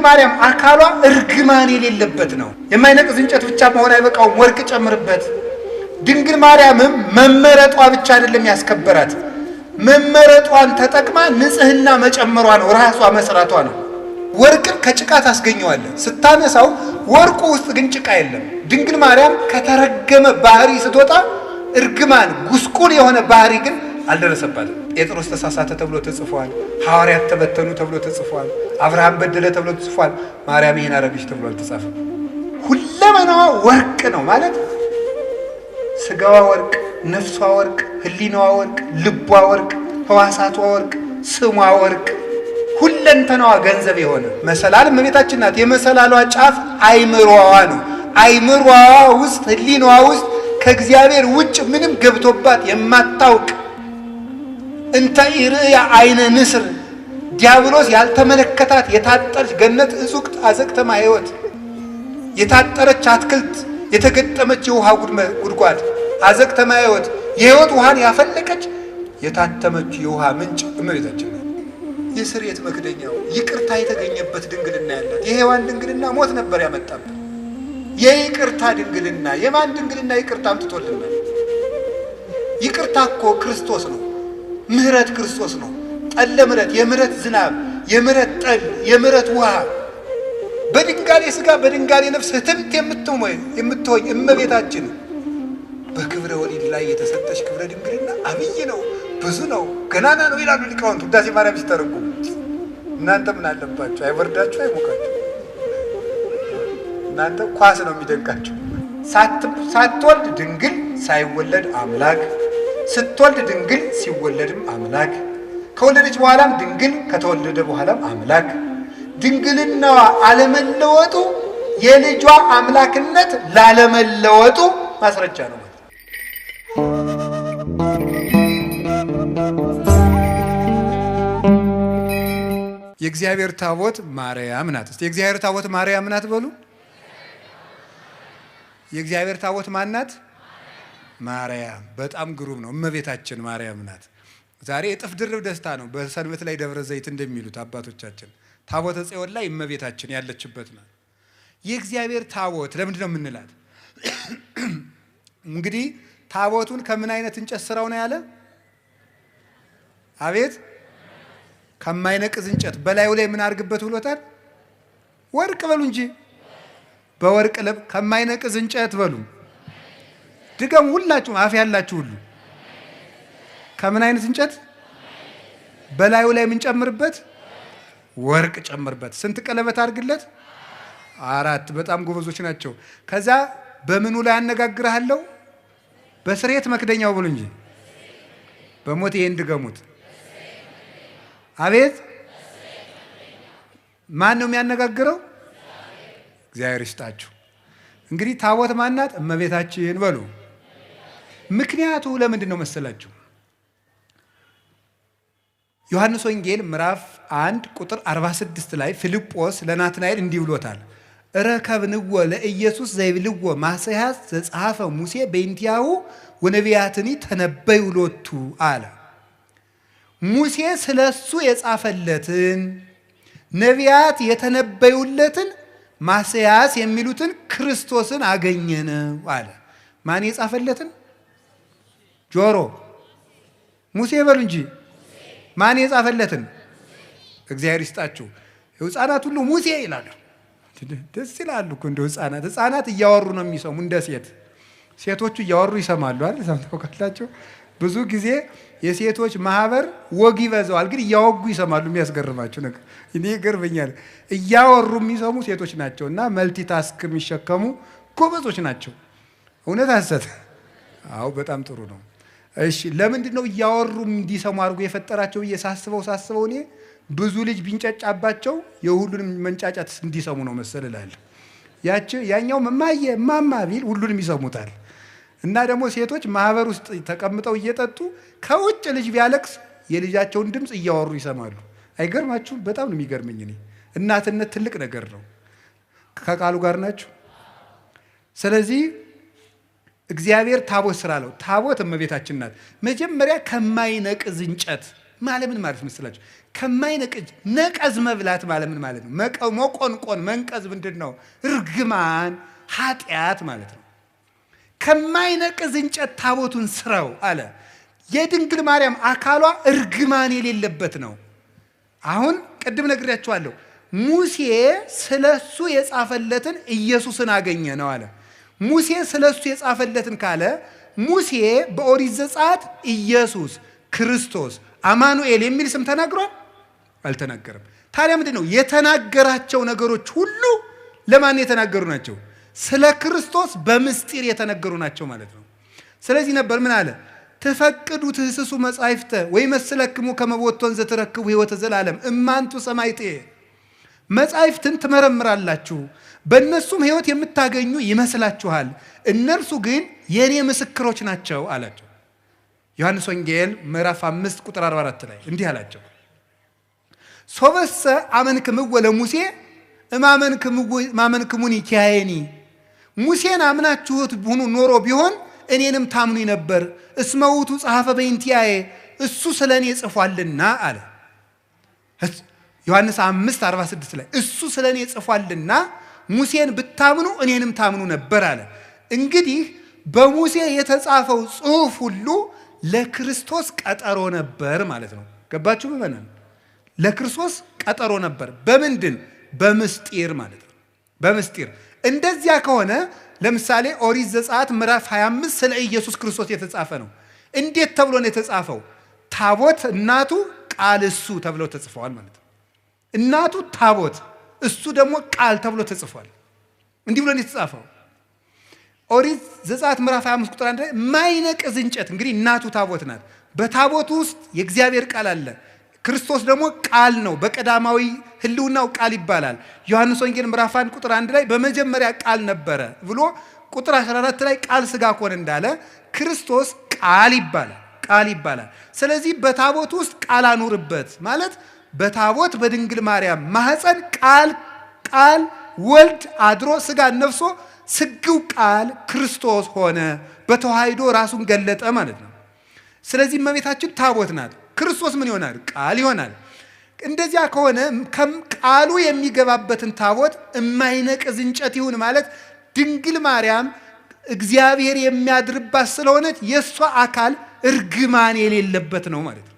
ማርያም አካሏ እርግማን የሌለበት ነው። የማይነቅዝ እንጨት ብቻ መሆን አይበቃውም፣ ወርቅ ጨምርበት። ድንግል ማርያምም መመረጧ ብቻ አይደለም ያስከበራት፣ መመረጧን ተጠቅማ ንጽህና መጨመሯ ነው፣ ራሷ መስራቷ ነው። ወርቅን ከጭቃ ታስገኘዋለህ። ስታነሳው ወርቁ ውስጥ ግን ጭቃ የለም። ድንግል ማርያም ከተረገመ ባህሪ ስትወጣ እርግማን ጉስቁል የሆነ ባህሪ ግን አልደረሰባትም። ጴጥሮስ ተሳሳተ ተብሎ ተጽፏል። ሐዋርያት ተበተኑ ተብሎ ተጽፏል። አብርሃም በደለ ተብሎ ተጽፏል። ማርያም ይሄን አረገች ተብሎ አልተጻፈም። ሁለመናዋ ወርቅ ነው ማለት ስጋዋ ወርቅ፣ ነፍሷ ወርቅ፣ ህሊናዋ ወርቅ፣ ልቧ ወርቅ፣ ህዋሳቷ ወርቅ፣ ስሟ ወርቅ፣ ሁለንተናዋ ገንዘብ የሆነ መሰላል እመቤታችን ናት። የመሰላሏ ጫፍ አይምሮዋ ነው። አይምሮዋ ውስጥ ህሊናዋ ውስጥ ከእግዚአብሔር ውጭ ምንም ገብቶባት የማታውቅ እንተ ኢርእያ አይነ ንስር ዲያብሎስ ያልተመለከታት የታጠረች ገነት እጹቅት አዘቅተማ ህይወት የታጠረች አትክልት የተገጠመች የውሃ ጉድጓድ አዘቅተማ ህይወት የህይወት ውሃን ያፈለቀች የታተመች የውሃ ምንጭ እመቤታችን ናት። የስርየት መክደኛው ይቅርታ የተገኘበት ድንግልና ያላት የሔዋን ድንግልና ሞት ነበር ያመጣበት። የይቅርታ ድንግልና የማን ድንግልና ይቅርታ አምጥቶልናል? ይቅርታ እኮ ክርስቶስ ነው። ምህረት ክርስቶስ ነው። ጠለ ምህረት፣ የምህረት ዝናብ፣ የምህረት ጠል፣ የምህረት ውሃ በድንጋሌ ስጋ በድንጋሌ ነፍስ ህትምት የምትሆኝ እመቤታችን በክብረ ወሊድ ላይ የተሰጠች ክብረ ድንግልና አብይ ነው፣ ብዙ ነው፣ ገናና ነው ይላሉ ሊቃውንቱ ውዳሴ ማርያም ሲተረጉሙ። እናንተ ምን አለባችሁ? አይበርዳችሁ? አይሞቃችሁ? እናንተ ኳስ ነው የሚደንቃችሁ። ሳትወልድ ድንግል ሳይወለድ አምላክ፣ ስትወልድ ድንግል ሲወለድም አምላክ፣ ከወለደች በኋላም ድንግል ከተወለደ በኋላም አምላክ። ድንግልናዋ አለመለወጡ የልጇ አምላክነት ላለመለወጡ ማስረጃ ነው። የእግዚአብሔር ታቦት ማርያም ናት። እስቲ የእግዚአብሔር ታቦት ማርያም ናት በሉ። የእግዚአብሔር ታቦት ማን ናት? ማርያም። በጣም ግሩም ነው። እመቤታችን ማርያም ናት። ዛሬ እጥፍ ድርብ ደስታ ነው። በሰንበት ላይ ደብረ ዘይት እንደሚሉት አባቶቻችን ታቦተ ጽዮን ላይ እመቤታችን ያለችበት ናት። የእግዚአብሔር ታቦት ለምንድን ነው የምንላት? እንግዲህ ታቦቱን ከምን አይነት እንጨት ስራው ነው ያለ? አቤት ከማይነቅዝ እንጨት በላዩ ላይ ምን አድርግበት ብሎታል? ወርቅ በሉ እንጂ በወርቅ ለብ ከማይነቅዝ እንጨት በሉ። ድገም ሁላችሁም አፍ ያላችሁ ሁሉ። ከምን አይነት እንጨት? በላዩ ላይ ምን ጨምርበት? ወርቅ ጨምርበት። ስንት ቀለበት አድርግለት? 4። በጣም ጎበዞች ናቸው። ከዛ በምኑ ላይ አነጋግርሃለሁ? በስርየት መክደኛው ብሉ እንጂ በሞት ይሄን ድገሙት። አቤት ማን ነው የሚያነጋግረው? እግዚአብሔር ይስጣችሁ። እንግዲህ ታቦት ማናት? እመቤታችን በሉ። ምክንያቱ ለምንድን ነው መሰላችሁ? ዮሐንስ ወንጌል ምዕራፍ 1 ቁጥር 46 ላይ ፊልጶስ ለናትናኤል እንዲህ ብሎታል። ረከብንዎ ለኢየሱስ ዘይብልዎ ማስያዝ ዘጸሐፈ ሙሴ በእንቲአሁ ወነቢያትኒ ተነበዩ ሎቱ አለ። ሙሴ ስለሱ የጻፈለትን ነቢያት የተነበዩለትን ማስያዝ የሚሉትን ክርስቶስን አገኘነው አለ። ማን የጻፈለትን? ጆሮ ሙሴ በሉ እንጂ ማን የጻፈለትን? እግዚአብሔር ይስጣችሁ። ሕፃናት ሁሉ ሙሴ ይላሉ። ደስ ይላሉ እኮ እንደው ሕፃናት እያወሩ ነው የሚሰሙ። እንደ ሴቶቹ እያወሩ ይሰማሉ አይደል? ሰምተው ካላቸው ብዙ ጊዜ የሴቶች ማህበር ወግ ይበዛዋል፣ ግን እያወጉ ይሰማሉ። የሚያስገርማቸው ነገር እኔ ይገርመኛል። እያወሩ የሚሰሙ ሴቶች ናቸው እና መልቲታስክ የሚሸከሙ ጎበዞች ናቸው። እውነት ሐሰት? አዎ በጣም ጥሩ ነው። እሺ ለምንድን ነው እያወሩ እንዲሰሙ አድርጎ የፈጠራቸው ብዬ ሳስበው እኔ ብዙ ልጅ ቢንጫጫባቸው የሁሉንም መንጫጫት እንዲሰሙ ነው መሰል እላለሁ። ያኛው እማዬ እማማ ቢል ሁሉንም ይሰሙታል። እና ደግሞ ሴቶች ማህበር ውስጥ ተቀምጠው እየጠጡ ከውጭ ልጅ ቢያለቅስ የልጃቸውን ድምፅ እያወሩ ይሰማሉ። አይገርማችሁም? በጣም ነው የሚገርመኝ። እኔ እናትነት ትልቅ ነገር ነው። ከቃሉ ጋር ናችሁ። ስለዚህ እግዚአብሔር ታቦት ስላለው ታቦት እመቤታችን ናት። መጀመሪያ ከማይነቅዝ እንጨት ማለት ምን ማለት መስላችሁ? ከማይነቅዝ ነቀዝ መብላት ማለት ምን ማለት ነው? መቆንቆን መንቀዝ ምንድነው? እርግማን ኃጢአት ማለት ነው። ከማይነቅዝ እንጨት ታቦቱን ስራው አለ። የድንግል ማርያም አካሏ እርግማን የሌለበት ነው። አሁን ቅድም ነግሬያችኋለሁ። ሙሴ ስለሱ የጻፈለትን ኢየሱስን አገኘ ነው አለ። ሙሴ ስለሱ የጻፈለትን ካለ ሙሴ በኦሪት ዘጸአት ኢየሱስ ክርስቶስ አማኑኤል የሚል ስም ተናግሯል? አልተናገረም። ታዲያ ምንድነው የተናገራቸው ነገሮች ሁሉ ለማን የተናገሩ ናቸው? ስለ ክርስቶስ በምስጢር የተነገሩ ናቸው ማለት ነው። ስለዚህ ነበር ምን አለ? ተፈቅዱ ትህስሱ መጻሕፍተ ወይመስለክሙ ከመ ቦቶን ዘተረክቡ ሕይወተ ዘላለም እማንቱ ሰማዕቴ። መጻሕፍትን ትመረምራላችሁ በእነሱም ሕይወት የምታገኙ ይመስላችኋል፣ እነርሱ ግን የኔ ምስክሮች ናቸው አላቸው። ዮሐንስ ወንጌል ምዕራፍ 5 ቁጥር 44 ላይ እንዲህ አላቸው። ሶበሰ አመንክምዎ ለሙሴ እማመንክሙኒ ኪያየኒ። ሙሴን አምናችሁት ቡኑ ኖሮ ቢሆን እኔንም ታምኑ ነበር። እስመ ውእቱ ጸሐፈ በእንቲአየ፣ እሱ ስለ እኔ ጽፏልና አለ። ዮሐንስ 5:46 ላይ እሱ ስለ እኔ ጽፏልና ሙሴን ብታምኑ እኔንም ታምኑ ነበር አለ። እንግዲህ በሙሴ የተጻፈው ጽሑፍ ሁሉ ለክርስቶስ ቀጠሮ ነበር ማለት ነው። ገባችሁ? በመናን ለክርስቶስ ቀጠሮ ነበር። በምንድን? በምስጢር ማለት ነው። በምስጢር እንደዚያ ከሆነ ለምሳሌ ኦሪት ዘጸአት ምዕራፍ 25 ስለ ኢየሱስ ክርስቶስ የተጻፈ ነው። እንዴት ተብሎ ነው የተጻፈው? ታቦት እናቱ ቃል እሱ ተብለው ተጽፈዋል ማለት ነው። እናቱ ታቦት እሱ ደግሞ ቃል ተብሎ ተጽፏል። እንዲህ ብሎ ነው የተጻፈው። ኦሪት ዘጸአት ምዕራፍ 25 ቁጥር 1 ላይ ማይነቅዝ እንጨት፣ እንግዲህ እናቱ ታቦት ናት። በታቦቱ ውስጥ የእግዚአብሔር ቃል አለ። ክርስቶስ ደግሞ ቃል ነው። በቀዳማዊ ሕልውናው ቃል ይባላል። ዮሐንስ ወንጌል ምዕራፍ 1 ቁጥር 1 ላይ በመጀመሪያ ቃል ነበረ ብሎ ቁጥር 14 ላይ ቃል ሥጋ ሆነ እንዳለ ክርስቶስ ቃል ይባላል። ቃል ይባላል። ስለዚህ በታቦት ውስጥ ቃል አኑርበት ማለት በታቦት በድንግል ማርያም ማህፀን ቃል ወልድ አድሮ ሥጋ ነፍሶ ስግው ቃል ክርስቶስ ሆነ፣ በተዋህዶ ራሱን ገለጠ ማለት ነው። ስለዚህ እመቤታችን ታቦት ናት። ክርስቶስ ምን ይሆናል? ቃል ይሆናል። እንደዚያ ከሆነ ቃሉ የሚገባበትን ታቦት የማይነቅዝ እንጨት ይሁን ማለት ድንግል ማርያም እግዚአብሔር የሚያድርባት ስለሆነች የእሷ አካል እርግማን የሌለበት ነው ማለት ነው።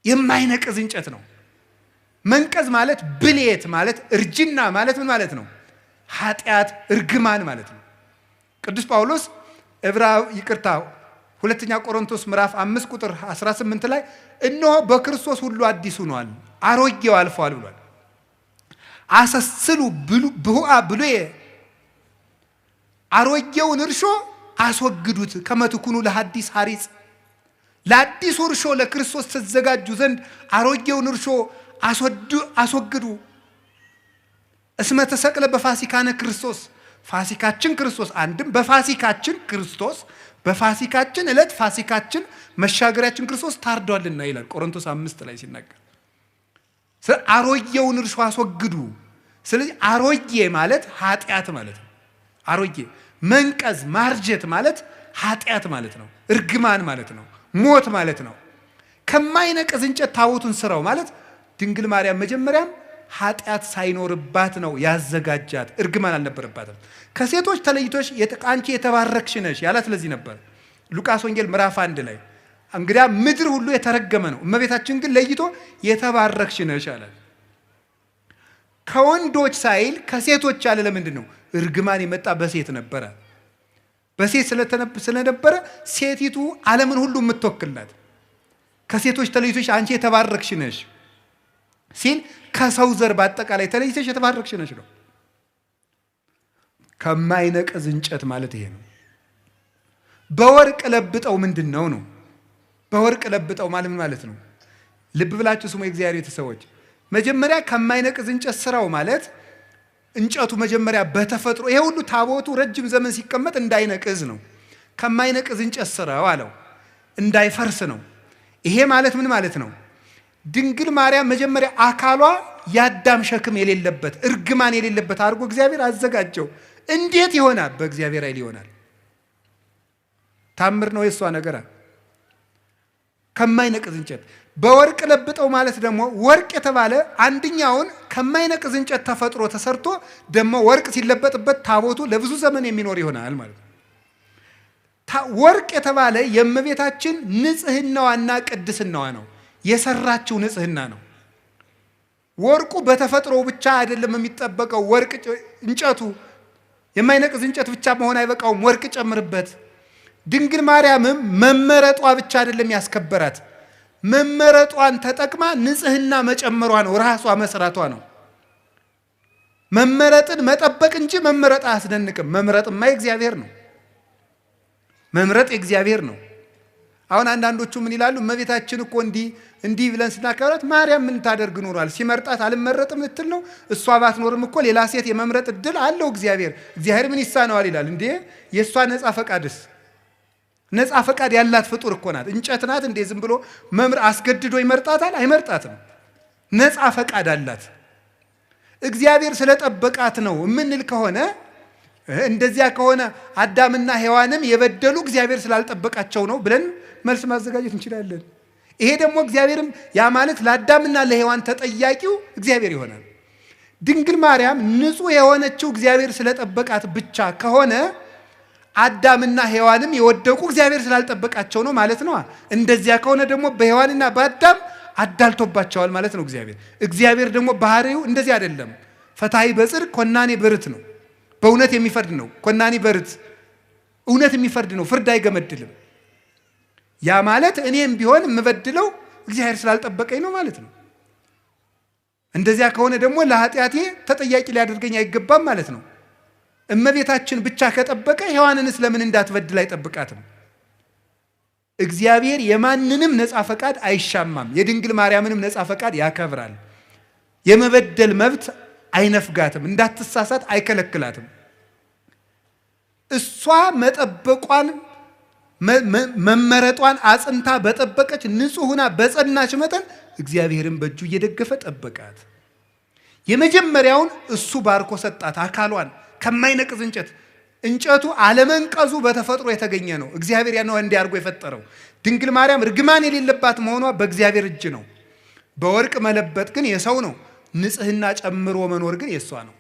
የማይነቅዝ እንጨት ነው። መንቀዝ ማለት ብሌት ማለት እርጅና ማለት ምን ማለት ነው? ኃጢአት፣ እርግማን ማለት ነው። ቅዱስ ጳውሎስ ሁለተኛ ቆሮንቶስ ምዕራፍ 5 ቁጥር 18 ላይ እነሆ በክርስቶስ ሁሉ አዲስ ሆኗል፣ አሮጌው አልፏል ብሏል። አሰስሉ ብሁአ ብሉየ፣ አሮጌውን እርሾ አስወግዱት፣ ከመትኩኑ ለሐዲስ ሐሪጽ፣ ለአዲሱ እርሾ ለክርስቶስ ተዘጋጁ ዘንድ አሮጌውን እርሾ አስወግዱ። እስመ ተሰቅለ በፋሲካነ ክርስቶስ፣ ፋሲካችን ክርስቶስ። አንድም በፋሲካችን ክርስቶስ፣ በፋሲካችን ዕለት ፋሲካችን መሻገሪያችን ክርስቶስ ታርዷልና ይላል ቆሮንቶስ 5 ላይ ሲናገር። አሮጌውን እርሾ አስወግዱ። ስለዚህ አሮጌ ማለት ኃጢአት ማለት ነው። አሮጌ መንቀዝ ማርጀት ማለት ኃጢአት ማለት ነው። እርግማን ማለት ነው። ሞት ማለት ነው። ከማይነቅዝ እንጨት ታቦቱን ስራው ማለት ድንግል ማርያም መጀመሪያም ኃጢአት ሳይኖርባት ነው ያዘጋጃት። እርግማን አልነበረባትም። ከሴቶች ተለይቶሽ አንቺ የተባረክሽ ነሽ ያላት ለዚህ ነበር። ሉቃስ ወንጌል ምዕራፍ 1 ላይ እንግዲያ ምድር ሁሉ የተረገመ ነው፣ እመቤታችን ግን ለይቶ የተባረክሽ ነሽ አላት። ከወንዶች ሳይል ከሴቶች ያለ ለምንድን ነው? እርግማን የመጣ በሴት ነበረ። በሴት ስለነበረ ሴቲቱ ዓለምን ሁሉ የምትወክልናት። ከሴቶች ተለይቶሽ አንቺ የተባረክሽ ነሽ ሲል ከሰው ዘር በአጠቃላይ ተለይተሽ የተባረክሽ ነሽ ነው። ከማይነቅዝ እንጨት ማለት ይሄ ነው። በወርቅ ለብጠው ምንድን ነው? በወርቅ ለብጠው ማለት ምን ማለት ነው? ልብ ብላችሁ ስሙ የእግዚአብሔር ቤተሰቦች። መጀመሪያ ከማይነቅዝ እንጨት ስራው ማለት እንጨቱ መጀመሪያ በተፈጥሮ ይሄ ሁሉ ታቦቱ ረጅም ዘመን ሲቀመጥ እንዳይነቅዝ ነው። ከማይነቅዝ እንጨት ስራው አለው፣ እንዳይፈርስ ነው። ይሄ ማለት ምን ማለት ነው? ድንግል ማርያም መጀመሪያ አካሏ የአዳም ሸክም የሌለበት እርግማን የሌለበት አድርጎ እግዚአብሔር አዘጋጀው። እንዴት ይሆናል? በእግዚአብሔር ኃይል ይሆናል። ታምር ነው የሷ ነገር። ከማይነቅዝ እንጨት በወርቅ ለብጠው ማለት ደግሞ ወርቅ የተባለ አንደኛውን ከማይነቅዝ እንጨት ተፈጥሮ ተሰርቶ ደግሞ ወርቅ ሲለበጥበት ታቦቱ ለብዙ ዘመን የሚኖር ይሆናል ማለት ነው። ወርቅ የተባለ የእመቤታችን ንጽህናዋና ቅድስናዋ ነው። የሰራችው ንጽህና ነው። ወርቁ በተፈጥሮ ብቻ አይደለም የሚጠበቀው። ወርቅ እንጨቱ የማይነቅዝ እንጨት ብቻ መሆን አይበቃውም። ወርቅ ጨምርበት። ድንግል ማርያምም መመረጧ ብቻ አይደለም ያስከበራት፣ መመረጧን ተጠቅማ ንጽህና መጨመሯ ነው። ራሷ መስራቷ ነው። መመረጥን መጠበቅ እንጂ መመረጥ አያስደንቅም። መምረጥማ የእግዚአብሔር ነው። መምረጥ የእግዚአብሔር ነው። አሁን አንዳንዶቹ ምን ይላሉ? እመቤታችን እኮ እንዲህ ብለን ስናከብራት ማርያም ምን ታደርግ ኖሯል? ሲመርጣት አልመረጥም ልትል ነው? እሷ ባትኖርም እኮ ሌላ ሴት የመምረጥ እድል አለው እግዚአብሔር ምን ይሳነዋል ይላል። እንዴ የእሷ ነፃ ፈቃድስ? ነፃ ፈቃድ ያላት ፍጡር እኮ ናት። እንጨት ናት እንዴ? ዝም ብሎ አስገድዶ ይመርጣታል? አይመርጣትም። ነፃ ፈቃድ አላት። እግዚአብሔር ስለጠበቃት ነው የምንል ከሆነ እንደዚያ ከሆነ አዳምና ሔዋንም የበደሉ እግዚአብሔር ስላልጠበቃቸው ነው ብለን መልስ ማዘጋጀት እንችላለን። ይሄ ደግሞ እግዚአብሔርም ያ ማለት ለአዳምና ለሔዋን ተጠያቂው እግዚአብሔር ይሆናል። ድንግል ማርያም ንጹሕ የሆነችው እግዚአብሔር ስለጠበቃት ብቻ ከሆነ አዳምና ሔዋንም የወደቁ እግዚአብሔር ስላልጠበቃቸው ነው ማለት ነው። እንደዚያ ከሆነ ደግሞ በሔዋንና በአዳም አዳልቶባቸዋል ማለት ነው እግዚአብሔር ደግሞ ባህሪው እንደዚህ አይደለም። ፈታሒ በጽድቅ ኮናኔ በርት ነው። በእውነት የሚፈርድ ነው። ኮናኔ በርት እውነት የሚፈርድ ነው። ፍርድ አይገመድልም። ያ ማለት እኔም ቢሆን የምበድለው እግዚአብሔር ስላልጠበቀኝ ነው ማለት ነው። እንደዚያ ከሆነ ደግሞ ለኃጢአቴ ተጠያቂ ሊያደርገኝ አይገባም ማለት ነው። እመቤታችን ብቻ ከጠበቀ ሔዋንንስ ለምን እንዳትበድል አይጠብቃትም? እግዚአብሔር የማንንም ነፃ ፈቃድ አይሻማም። የድንግል ማርያምንም ነፃ ፈቃድ ያከብራል። የመበደል መብት አይነፍጋትም። እንዳትሳሳት አይከለክላትም። እሷ መጠበቋን መመረጧን አጽንታ በጠበቀች ንጹሕና በጸናች መጠን እግዚአብሔርን በእጁ እየደገፈ ጠበቃት። የመጀመሪያውን እሱ ባርኮ ሰጣት። አካሏን ከማይነቅዝ እንጨቱ አለመንቀዙ በተፈጥሮ የተገኘ ነው። እግዚአብሔር ያነው እንዲያርጎ የፈጠረው። ድንግል ማርያም ርግማን የሌለባት መሆኗ በእግዚአብሔር እጅ ነው። በወርቅ መለበጥ ግን የሰው ነው። ንጽህና ጨምሮ መኖር ግን የሷ ነው።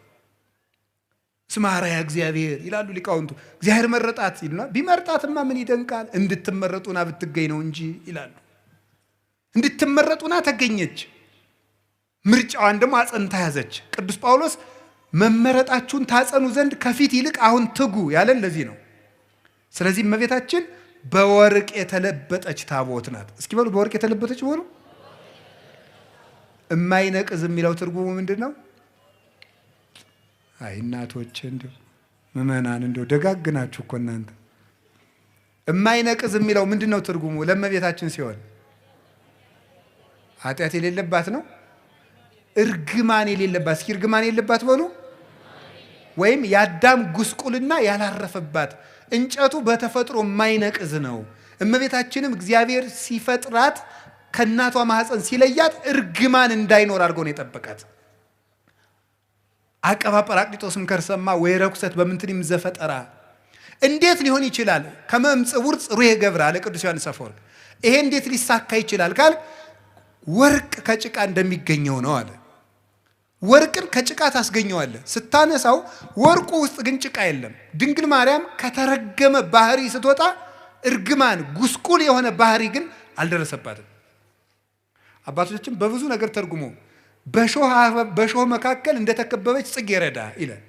ስማ አርአያ እግዚአብሔር ይላሉ ሊቃውንቱ። እግዚአብሔር መረጣት ይሉና ቢመርጣትማ ምን ይደንቃል? እንድትመረጡና ብትገኝ ነው እንጂ ይላሉ። እንድትመረጡና ተገኘች። ምርጫዋን ደግሞ አጸንታ ያዘች። ቅዱስ ጳውሎስ መመረጣችሁን ታጸኑ ዘንድ ከፊት ይልቅ አሁን ትጉ ያለን ለዚህ ነው። ስለዚህ እመቤታችን በወርቅ የተለበጠች ታቦት ናት። እስኪ በሉ በወርቅ የተለበጠች በሉ። እማይነቅዝ የሚለው ትርጉሙ ምንድን ነው? አይ እናቶች እንደው ምእመናን እንደው ደጋግናችሁ እኮ እናንተ። እማይነቅዝ የሚለው ምንድን ነው ትርጉሙ? ለእመቤታችን ሲሆን ኃጢአት የሌለባት ነው። እርግማን የሌለባት። እስኪ እርግማን የሌለባት በሉ። ወይም የአዳም ጉስቁልና ያላረፈባት። እንጨቱ በተፈጥሮ የማይነቅዝ ነው። እመቤታችንም እግዚአብሔር ሲፈጥራት ከእናቷ ማህፀን ሲለያት እርግማን እንዳይኖር አድርጎ ነው የጠበቃት። አቀባ ጰራቅሊጦስም ከርሰማ ወይ ረኩሰት በምንትንም ዘፈጠራ። እንዴት ሊሆን ይችላል? ከመምጽውር ጽሩየ ገብረ አለ ቅዱስ ዮሐንስ አፈወርቅ። ይሄ እንዴት ሊሳካ ይችላል ካል ወርቅ ከጭቃ እንደሚገኘው ነው አለ። ወርቅን ከጭቃ ታስገኘዋለህ። ስታነሳው ወርቁ ውስጥ ግን ጭቃ የለም። ድንግል ማርያም ከተረገመ ባህሪ ስትወጣ እርግማን ጉስቁል የሆነ ባህሪ ግን አልደረሰባትም። አባቶቻችን በብዙ ነገር ተርጉሞ በሾህ መካከል እንደተከበበች ጽጌረዳ ይላል።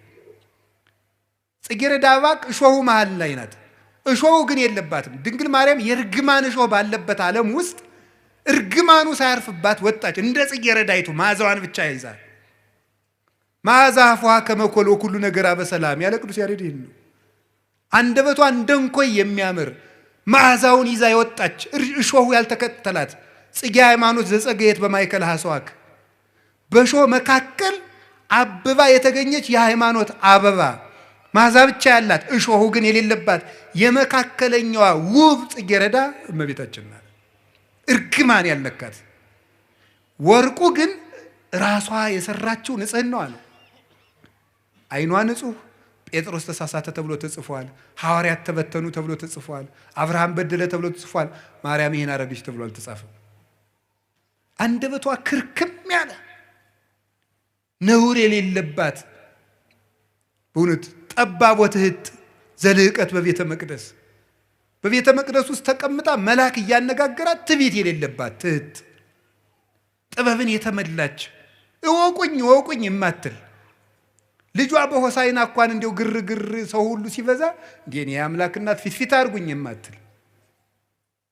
ጽጌረዳ አበባ እሾሁ መሃል ላይ ናት። እሾሁ ግን የለባትም። ድንግል ማርያም የእርግማን እሾህ ባለበት ዓለም ውስጥ እርግማኑ ሳያርፍባት ወጣች። እንደ ጽጌረዳይቱ መዓዛዋን ብቻ ይዛል። መዓዛ አፏሃ ከመ ኮል ወኩሉ ነገራ በሰላም ያለ ቅዱስ ያሬድ ይህን ነው። አንደበቷ እንደ እንኮይ የሚያምር መዓዛውን ይዛ የወጣች እሾሁ ያልተከተላት ጽጌ ሃይማኖት ዘጸገየት በማእከለ ሐሰዋክ። በእሾህ መካከል አበባ የተገኘች የሃይማኖት አበባ መዓዛ ብቻ ያላት እሾሁ ግን የሌለባት የመካከለኛዋ ውብ ጽጌረዳ እመቤታችን ናት። እርግማን ያልነካት። ወርቁ ግን ራሷ የሰራችው ንጽህናዋ ነው። አይኗ ንጹህ፣ ጴጥሮስ ተሳሳተ ተብሎ ተጽፏል። ሐዋርያት ተበተኑ ተብሎ ተጽፏል። አብርሃም በደለ ተብሎ ተጽፏል። ማርያም ይሄን አረገች ተብሎ አልተጻፈም። አንደበቷ ክርክም ያለ ነውር የሌለባት በእውነት ጠባብ ወትህት ዘልህቀት በቤተ መቅደስ ውስጥ ተቀምጣ መልአክ እያነጋገራት ትዕቢት የሌለባት ትህት ጥበብን የተመላች እወቁኝ የማትል ልጇ በሆሳዕና እንኳን እንደው ግርግር ሰው ሁሉ ሲበዛ እንዴ የአምላክ እናት ፊት አድርጉኝ የማትል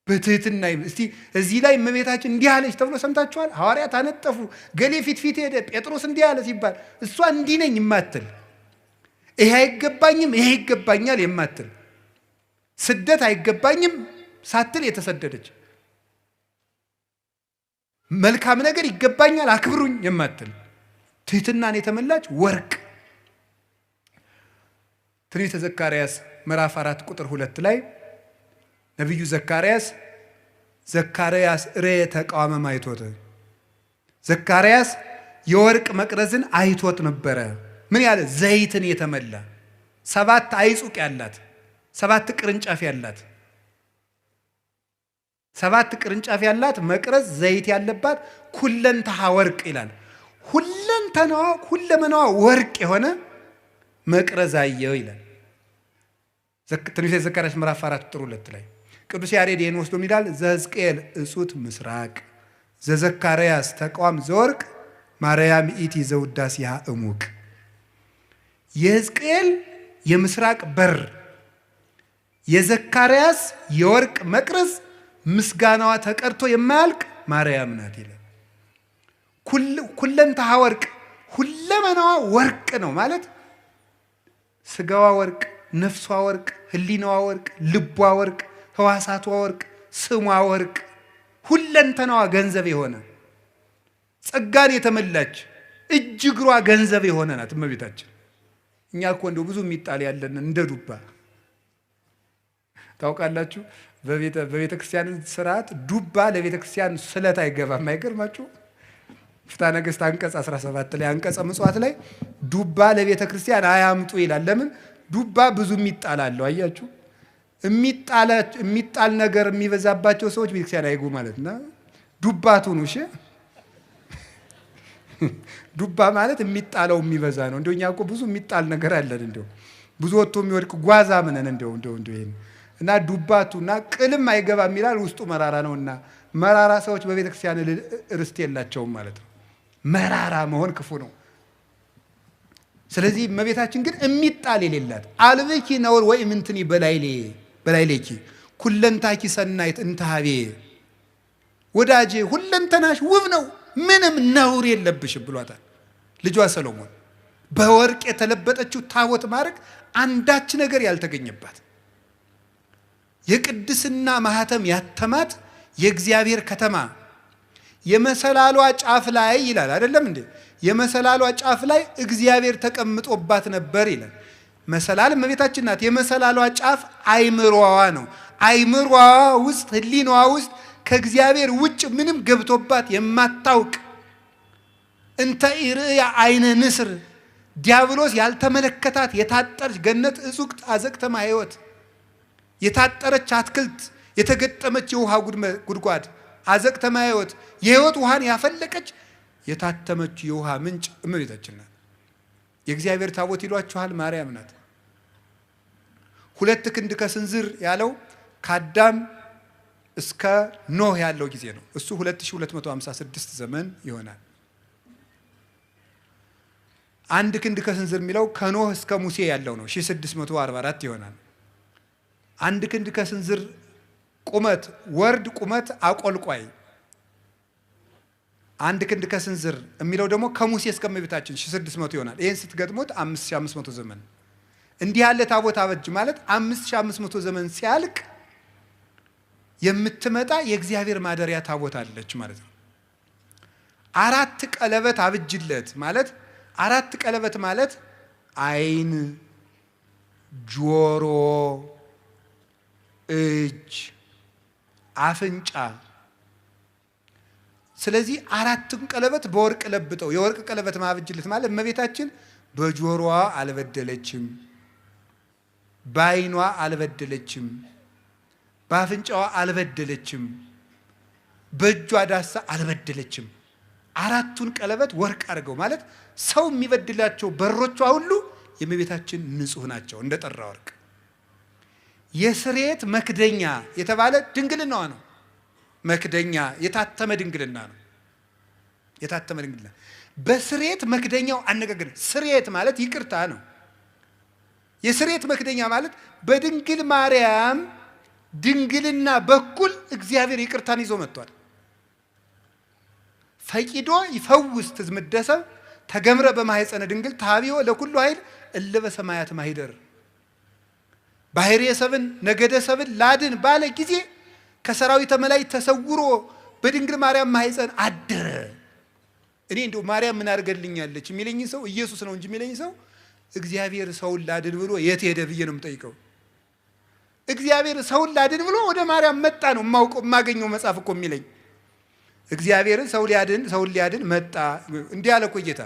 በትህትና እስቲ እዚህ ላይ እመቤታችን እንዲህ አለች ተብሎ ሰምታችኋል? ሐዋርያት አነጠፉ፣ ገሌ ፊት ሄደ፣ ጴጥሮስ እንዲህ አለ ሲባል እሷ እንዲህ ነኝ የማትል ይሄ አይገባኝም ይሄ ይገባኛል የማትል ስደት አይገባኝም ሳትል የተሰደደች መልካም ነገር ይገባኛል አክብሩኝ የማትል ትህትናን የተመላች ወርቅ። ትንቢተ ዘካርያስ ምዕራፍ 4 ቁጥር 2 ላይ ነቢዩ ዘካርያስ ርየ ተቃዋመ ማይቶት ዘካርያስ የወርቅ መቅረዝን አይቶት ነበረ። ምን ያለ ዘይትን የተመላ 7 አይጹቅ ያላት 7 ቅርንጫፍ ያላት መቅረዝ ዘይት ያለባት ኩለንተሃ ወርቅ ይላል። ሁለመናዋ ወርቅ የሆነ መቅረዝ አየው ይላል ትንቢተ ዘካርያስ ምዕራፍ 4 ቁጥር 2 ላይ። ቅዱስ ያሬድ ይህን ወስዶ ይላል ዘሕዝቅኤል እጹት ምስራቅ ዘዘካርያስ ተቃዋም ዘወርቅ ማርያም ኢቲ ዘውዳሴሃ እሙቅ። የሕዝቅኤል የምስራቅ በር የዘካርያስ የወርቅ መቅረዝ ምስጋናዋ ተቀርቶ የማያልቅ ማርያም ናት ይላል። ኩለንተሃ ወርቅ ሁለመናዋ ወርቅ ነው ማለት ስጋዋ ወርቅ፣ ነፍሷ ወርቅ፣ ህሊናዋ ወርቅ፣ ልቧ ወርቅ፣ ህዋሳቷ ወርቅ፣ ስሟ ወርቅ፣ ሁለንተናዋ ገንዘብ የሆነ ጸጋን የተመላች እጅ እግሯ ገንዘብ የሆነ ናት እመቤታችን። እኛ እኮ እንደው ብዙ የሚጣል ያለን እንደ ዱባ ታውቃላችሁ። በቤተ ክርስቲያን ስርዓት ዱባ ለቤተ ክርስቲያን ስለት አይገባም። አይገርማችሁ? ፍትሐ ነገሥት አንቀጽ 17 ላይ አንቀጸ ምጽዋት ላይ ዱባ ለቤተ ክርስቲያን አያምጡ ይላል። ለምን? ዱባ ብዙ የሚጣል አለው። አያችሁ? የሚጣል ነገር የሚበዛባቸው ሰዎች ቤተክርስቲያን አይጉ ማለት ነው። ዱባቱ ነው። እሺ ዱባ ማለት የሚጣለው የሚበዛ ነው። እንደው እኛ እኮ ብዙ የሚጣል ነገር አለን። እንደው ብዙ ወጥቶ የሚወድቅ ጓዛ ምነን እንደው ይሄን እና ዱባቱና ቅልም አይገባም ይላል። ውስጡ መራራ ነውና መራራ ሰዎች በቤተክርስቲያን ርስት የላቸውም ማለት ነው። መራራ መሆን ክፉ ነው። ስለዚህ እመቤታችን ግን የሚጣል የሌላት አልብኪ ነውር ወይ ምንትኒ በላይሌኪ ኩለንታኪ ሰናይት እንታሃቤ ወዳጄ ሁለንተናሽ ውብ ነው ምንም ነውር የለብሽም ብሏታል ልጇ ሰሎሞን። በወርቅ የተለበጠችው ታቦት ማድረግ አንዳች ነገር ያልተገኘባት የቅድስና ማህተም ያተማት የእግዚአብሔር ከተማ የመሰላሏ ጫፍ ላይ ይላል አይደለም እንዴ? የመሰላሏ ጫፍ ላይ እግዚአብሔር ተቀምጦባት ነበር ይላል። መሰላል እመቤታችን ናት። የመሰላሏ ጫፍ አይምሮዋ ነው። አይምሮዋ ውስጥ ህሊናዋ ውስጥ ከእግዚአብሔር ውጭ ምንም ገብቶባት የማታውቅ እንተ ኢርእያ አይነ ንስር ዲያብሎስ ያልተመለከታት የታጠረች ገነት እጹቅ አዘቅተማ ህይወት የታጠረች አትክልት የተገጠመች የውሃ ጉድጓድ አዘቅተማ ህይወት የህይወት ውሃን ያፈለቀች የታተመች የውሃ ምንጭ እመቤታችን ናት። የእግዚአብሔር ታቦት ይሏችኋል ማርያም ናት። 2 ክንድ ከስንዝር ያለው ከአዳም እስከ ኖህ ያለው ጊዜ ነው። እሱ 2256 ዘመን ይሆናል። 1 ክንድ ከስንዝር የሚለው ከኖህ እስከ ሙሴ ያለው ነው 1644 ይሆናል። 1 ክንድ ከስንዝር ቁመት ወርድ ቁመት አቆልቋይ 1 ክንድ ከስንዝር የሚለው ደግሞ ከሙሴ እስከ እመቤታችን 1600 ይሆናል። ይሄን ስትገጥሙት 5500 ዘመን እንዲህ ያለ ታቦት አበጅ ማለት 5500 ዘመን ሲያልቅ የምትመጣ የእግዚአብሔር ማደሪያ ታቦት አለች ማለት ነው። 4 ቀለበት አብጅለት ማለት 4 ቀለበት ማለት አይን፣ ጆሮ፣ እጅ፣ አፍንጫ። ስለዚህ 4ቱን ቀለበት በወርቅ ለብጠው የወርቅ ቀለበት ማብጅለት ማለት እመቤታችን በጆሮዋ አልበደለችም፣ በአይኗ አልበደለችም፣ በአፍንጫዋ አልበደለችም፣ በእጇ ዳሳ አልበደለችም። አራቱን ቀለበት ወርቅ አድርገው ማለት ሰው የሚበድላቸው በሮቿ ሁሉ የእመቤታችን ንጹህ ናቸው እንደ ጠራ ወርቅ። የስርየት መክደኛ የተባለ ድንግልናዋ ነው። መክደኛ የታተመ ድንግልና ነው። የታተመ ድንግልና በስርየት መክደኛው አነጋገር ስርየት ማለት ይቅርታ ነው። የስርየት መክደኛ ማለት በድንግል ማርያም ድንግልና በኩል እግዚአብሔር ይቅርታን ይዞ መጥቷል። ፈቂዶ ይፈውስ ትዝምደሰብ ተገምረ በማህፀነ ድንግል ታቢዮ ለኩሉ ኃይል እለ በሰማያት ማሂደር ባህርየ ሰብን ነገደ ሰብን ላድን ባለ ጊዜ ከሰራዊተ መላእክት ተሰውሮ በድንግል ማርያም ማህፀን አደረ። እኔ እንደው ማርያም ምን አድርገልኛለች የሚለኝ ሰው ኢየሱስ ነው እንጂ የሚለኝ ሰው እግዚአብሔር ሰውን ላድን ብሎ የት ሄደ ብዬ ነው የምጠይቀው። እግዚአብሔር ሰውን ላድን ብሎ ወደ ማርያም መጣ ነው የማገኘው መጽሐፍ እኮ የሚለኝ። እግዚአብሔርን ሰውን ሊያድን መጣ። እንዲህ አለ እኮ ጌታ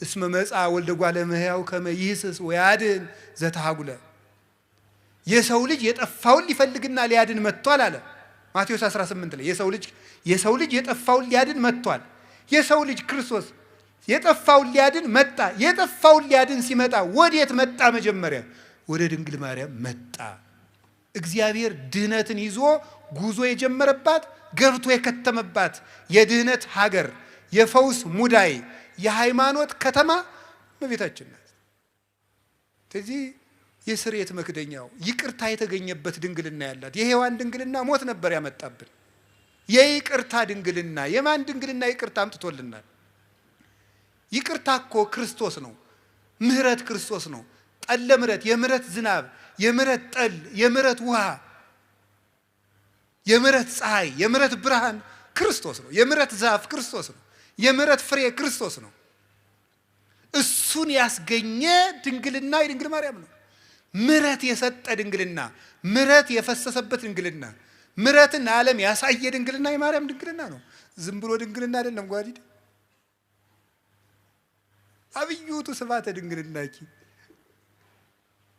እስመ መጻ ወልደ እጓለ እመሕያው ከመ ይህስስ ወያድን ዘተሃጉለ። የሰው ልጅ የጠፋውን ሊፈልግና ሊያድን መጥቷል አለ ማቴዎስ 18 ላይ። የሰው ልጅ የጠፋውን ሊያድን መጥቷል። የሰው ልጅ ክርስቶስ የጠፋውን ሊያድን መጣ። የጠፋውን ሊያድን ሲመጣ ወዴት መጣ? መጀመሪያ ወደ ድንግል ማርያም መጣ። እግዚአብሔር ድህነትን ይዞ ጉዞ የጀመረባት ገብቶ የከተመባት የድህነት ሀገር፣ የፈውስ ሙዳይ፣ የሃይማኖት ከተማ እመቤታችን ናት። ስለዚህ የስርየት መክደኛው ይቅርታ የተገኘበት ድንግልና ያላት የሔዋን ድንግልና ሞት ነበር ያመጣብን። የይቅርታ ድንግልና የማን ድንግልና ይቅርታ አምጥቶልናል? ይቅርታ እኮ ክርስቶስ ነው። ምህረት ክርስቶስ ነው። ጠለ ምህረት፣ የምህረት ዝናብ፣ የምህረት ጠል፣ የምህረት ውሃ፣ የምህረት ፀሐይ፣ የምህረት ብርሃን ክርስቶስ ነው። የምህረት ዛፍ ክርስቶስ ነው። የምህረት ፍሬ ክርስቶስ ነው። እሱን ያስገኘ ድንግልና የድንግል ማርያም ነው። ምህረት የሰጠ ድንግልና፣ ምህረት የፈሰሰበት ድንግልና፣ ምህረትን ዓለም ያሳየ ድንግልና የማርያም ድንግልና ነው። ዝም ብሎ ድንግልና አይደለም። ጓዲድ አብዩቱ ስብሐተ ድንግልናኪ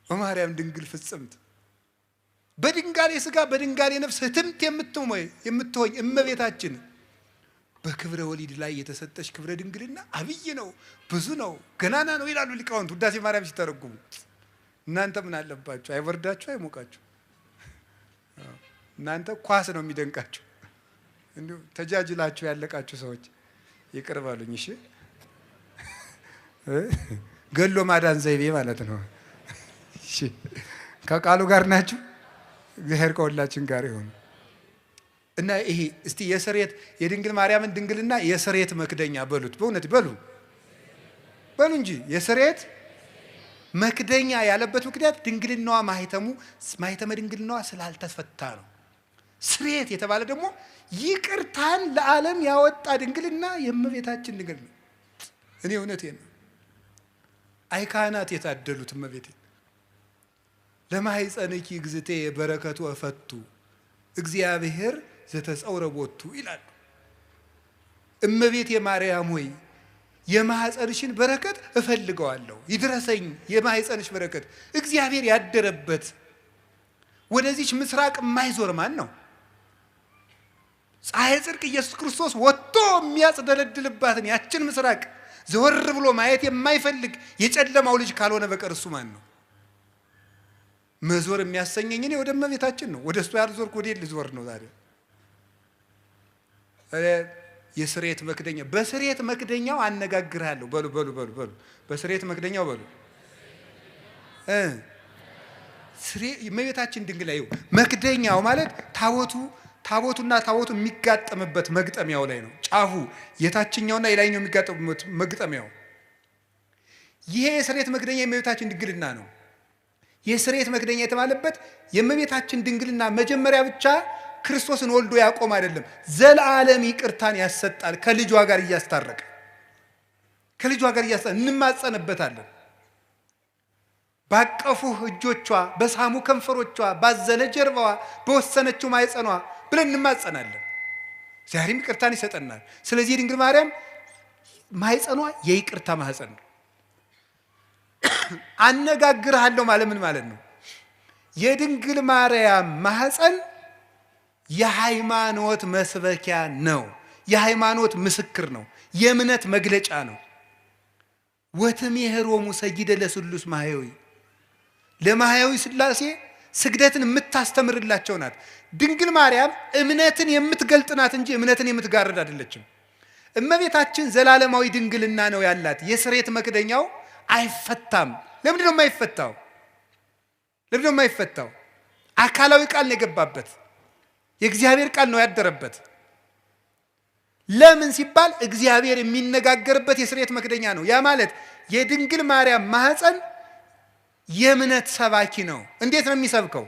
በማርያም ድንግል ፍጽምት በድንጋሌ ሥጋ በድንጋሌ ነፍስ ህትምት የምትሆኝ እመቤታችን በክብረ ወሊድ ላይ የተሰጠች ክብረ ድንግልና አብይ ነው፣ ብዙ ነው፣ ገናና ነው ይላሉ ሊቃውንት ውዳሴ ማርያም ሲተረጉሙ። እናንተ ምን አለባችሁ? አይወርዳችሁ፣ አይሞቃችሁ። እናንተ ኳስ ነው የሚደንቃችሁ። እንዲሁ ተጃጅላችሁ ያለቃችሁ ሰዎች ይቅር በሉኝ እሺ። ገሎ ማዳን ዘይቤ ማለት ነው። እሺ ከቃሉ ጋር ናችሁ። እግዚአብሔር ከሁላችን ጋር ይሁን። እና ይሄ እስቲ የስርየት የድንግል ማርያምን ድንግልና የስርየት መክደኛ በሉት። በእውነት በሉ እንጂ የስርየት መክደኛ ያለበት ምክንያት ድንግልናዋ ማህተመ ድንግልናዋ ስላልተፈታ ነው። ስርየት የተባለ ደግሞ ይቅርታን ለዓለም ያወጣ ድንግልና የእመቤታችን ድንግልና። እኔ እውነቴን ነው። አይ ካህናት የታደሉት እመቤቴ ለማኅፀንኪ እግዝእቴ በረከቱ እፈቱ እግዚአብሔር ዘተጸውረ ቦቱ ይላሉ። እመቤቴ ማርያም ሆይ የማኅፀንሽን በረከት እፈልገዋለሁ፣ ይድረሰኝ የማኅፀንሽ በረከት። እግዚአብሔር ያደረበት ወደዚች ምስራቅ የማይዞር ማን ነው? ፀሐይ ጽድቅ ኢየሱስ ክርስቶስ ወጥቶ የሚያጽደለድልባትን ያችን ምስራቅ ዘወር ብሎ ማየት የማይፈልግ የጨለማው ልጅ ካልሆነ በቀር እሱ ማን ነው? መዞር የሚያሰኘኝ እኔ ወደ እመቤታችን ነው። ወደ እሱ ያልዞርኩ ወዴት ልዞር ነው ዛሬ? የስርየት መክደኛ በስርየት መክደኛው አነጋግርሃለሁ። በሉ በስርየት መክደኛው በሉ እመቤታችን ድንግል ላይ መክደኛው ማለት ታቦቱና ታቦቱ የሚጋጠምበት መግጠሚያው ላይ ነው። ጫፉ የታችኛውና የላይኛው የሚጋጠምበት መግጠሚያው። ይሄ የስርየት መክደኛ የእመቤታችን ድንግልና ነው። የስርየት መክደኛ የተባለበት የእመቤታችን ድንግልና መጀመሪያ ብቻ ክርስቶስን ወልዶ ያቆም አይደለም፣ ዘላለም ይቅርታን ያሰጣል። ከልጇ ጋር እያስታረቀ እንማጸንበታለን። ባቀፉህ እጆቿ፣ በሳሙ ከንፈሮቿ፣ ባዘነ ጀርባዋ፣ በወሰነችው ማኅፀኗ ብለን እንማጸናለን። ዛሬም ይቅርታን ይሰጠናል። ስለዚህ የድንግል ማርያም ማኅፀኗ የይቅርታ ማኅፀን ነው። አነጋግርሃለሁ ማለት ምን ማለት ነው? የድንግል ማርያም ማኅፀን የሃይማኖት መስበኪያ ነው። የሃይማኖት ምስክር ነው። የእምነት መግለጫ ነው። ወትሜህሮሙ ሰጊደ ለስሉስ ማህያዊ ለማህያዊ ሥላሴ ስግደትን የምታስተምርላቸው ናት። ድንግል ማርያም እምነትን የምትገልጥ ናት እንጂ እምነትን የምትጋርድ አይደለችም። እመቤታችን ዘላለማዊ ድንግልና ነው ያላት። የስሬት መክደኛው አይፈታም። ለምንድን ነው የማይፈታው? ለምንድን ነው የማይፈታው? አካላዊ ቃል ነው የገባበት። የእግዚአብሔር ቃል ነው ያደረበት። ለምን ሲባል እግዚአብሔር የሚነጋገርበት የስሬት መክደኛ ነው። ያ ማለት የድንግል ማርያም ማህፀን የእምነት ሰባኪ ነው። እንዴት ነው የሚሰብከው?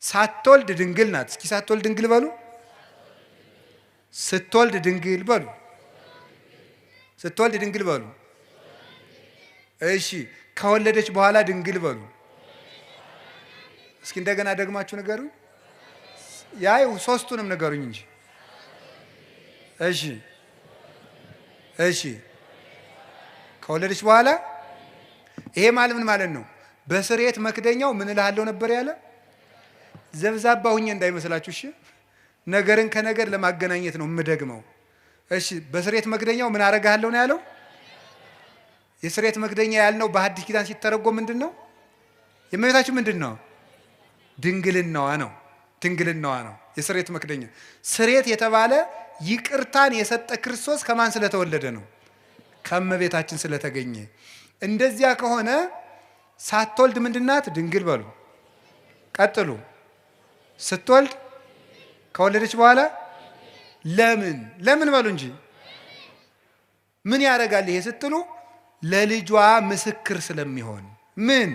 ሳትወልድ ድንግል ናት። እስኪ ሳትወልድ ድንግል በሉ። ስትወልድ ድንግል በሉ። ስትወልድ ድንግል በሉ። እሺ፣ ከወለደች በኋላ ድንግል በሉ። እስኪ እንደገና ደግማችሁ ንገሩኝ። ያይ ሶስቱንም ንገሩኝ እንጂ። እሺ፣ እሺ፣ ከወለደች በኋላ ይሄ ማለት ምን ማለት ነው? በስሬት መክደኛው ምን እልሃለሁ ነበር ያለ? ዘብዛባ ሁኜ እንዳይመስላችሁ። እሺ፣ ነገርን ከነገር ለማገናኘት ነው የምደግመው። እሺ፣ በስሬት መክደኛው ምን አረጋለሁ ነው ያለው? የስሬት መክደኛ ያልነው በሐዲስ ኪዳን ሲተረጎም ምንድን ነው? የእመቤታችን ምንድን ነው? ድንግልናዋ ነው። ድንግልናዋ ነው የስሬት መክደኛ። ስሬት የተባለ ይቅርታን የሰጠ ክርስቶስ ከማን ስለተወለደ ነው? ከእመቤታችን ስለተገኘ። እንደዚያ ከሆነ ሳትወልድ ምንድናት? ድንግል በሉ። ቀጥሉ። ስትወልድ፣ ከወለደች በኋላ ለምን ለምን በሉ እንጂ። ምን ያደርጋል ይሄ ስትሉ፣ ለልጇ ምስክር ስለሚሆን። ምን?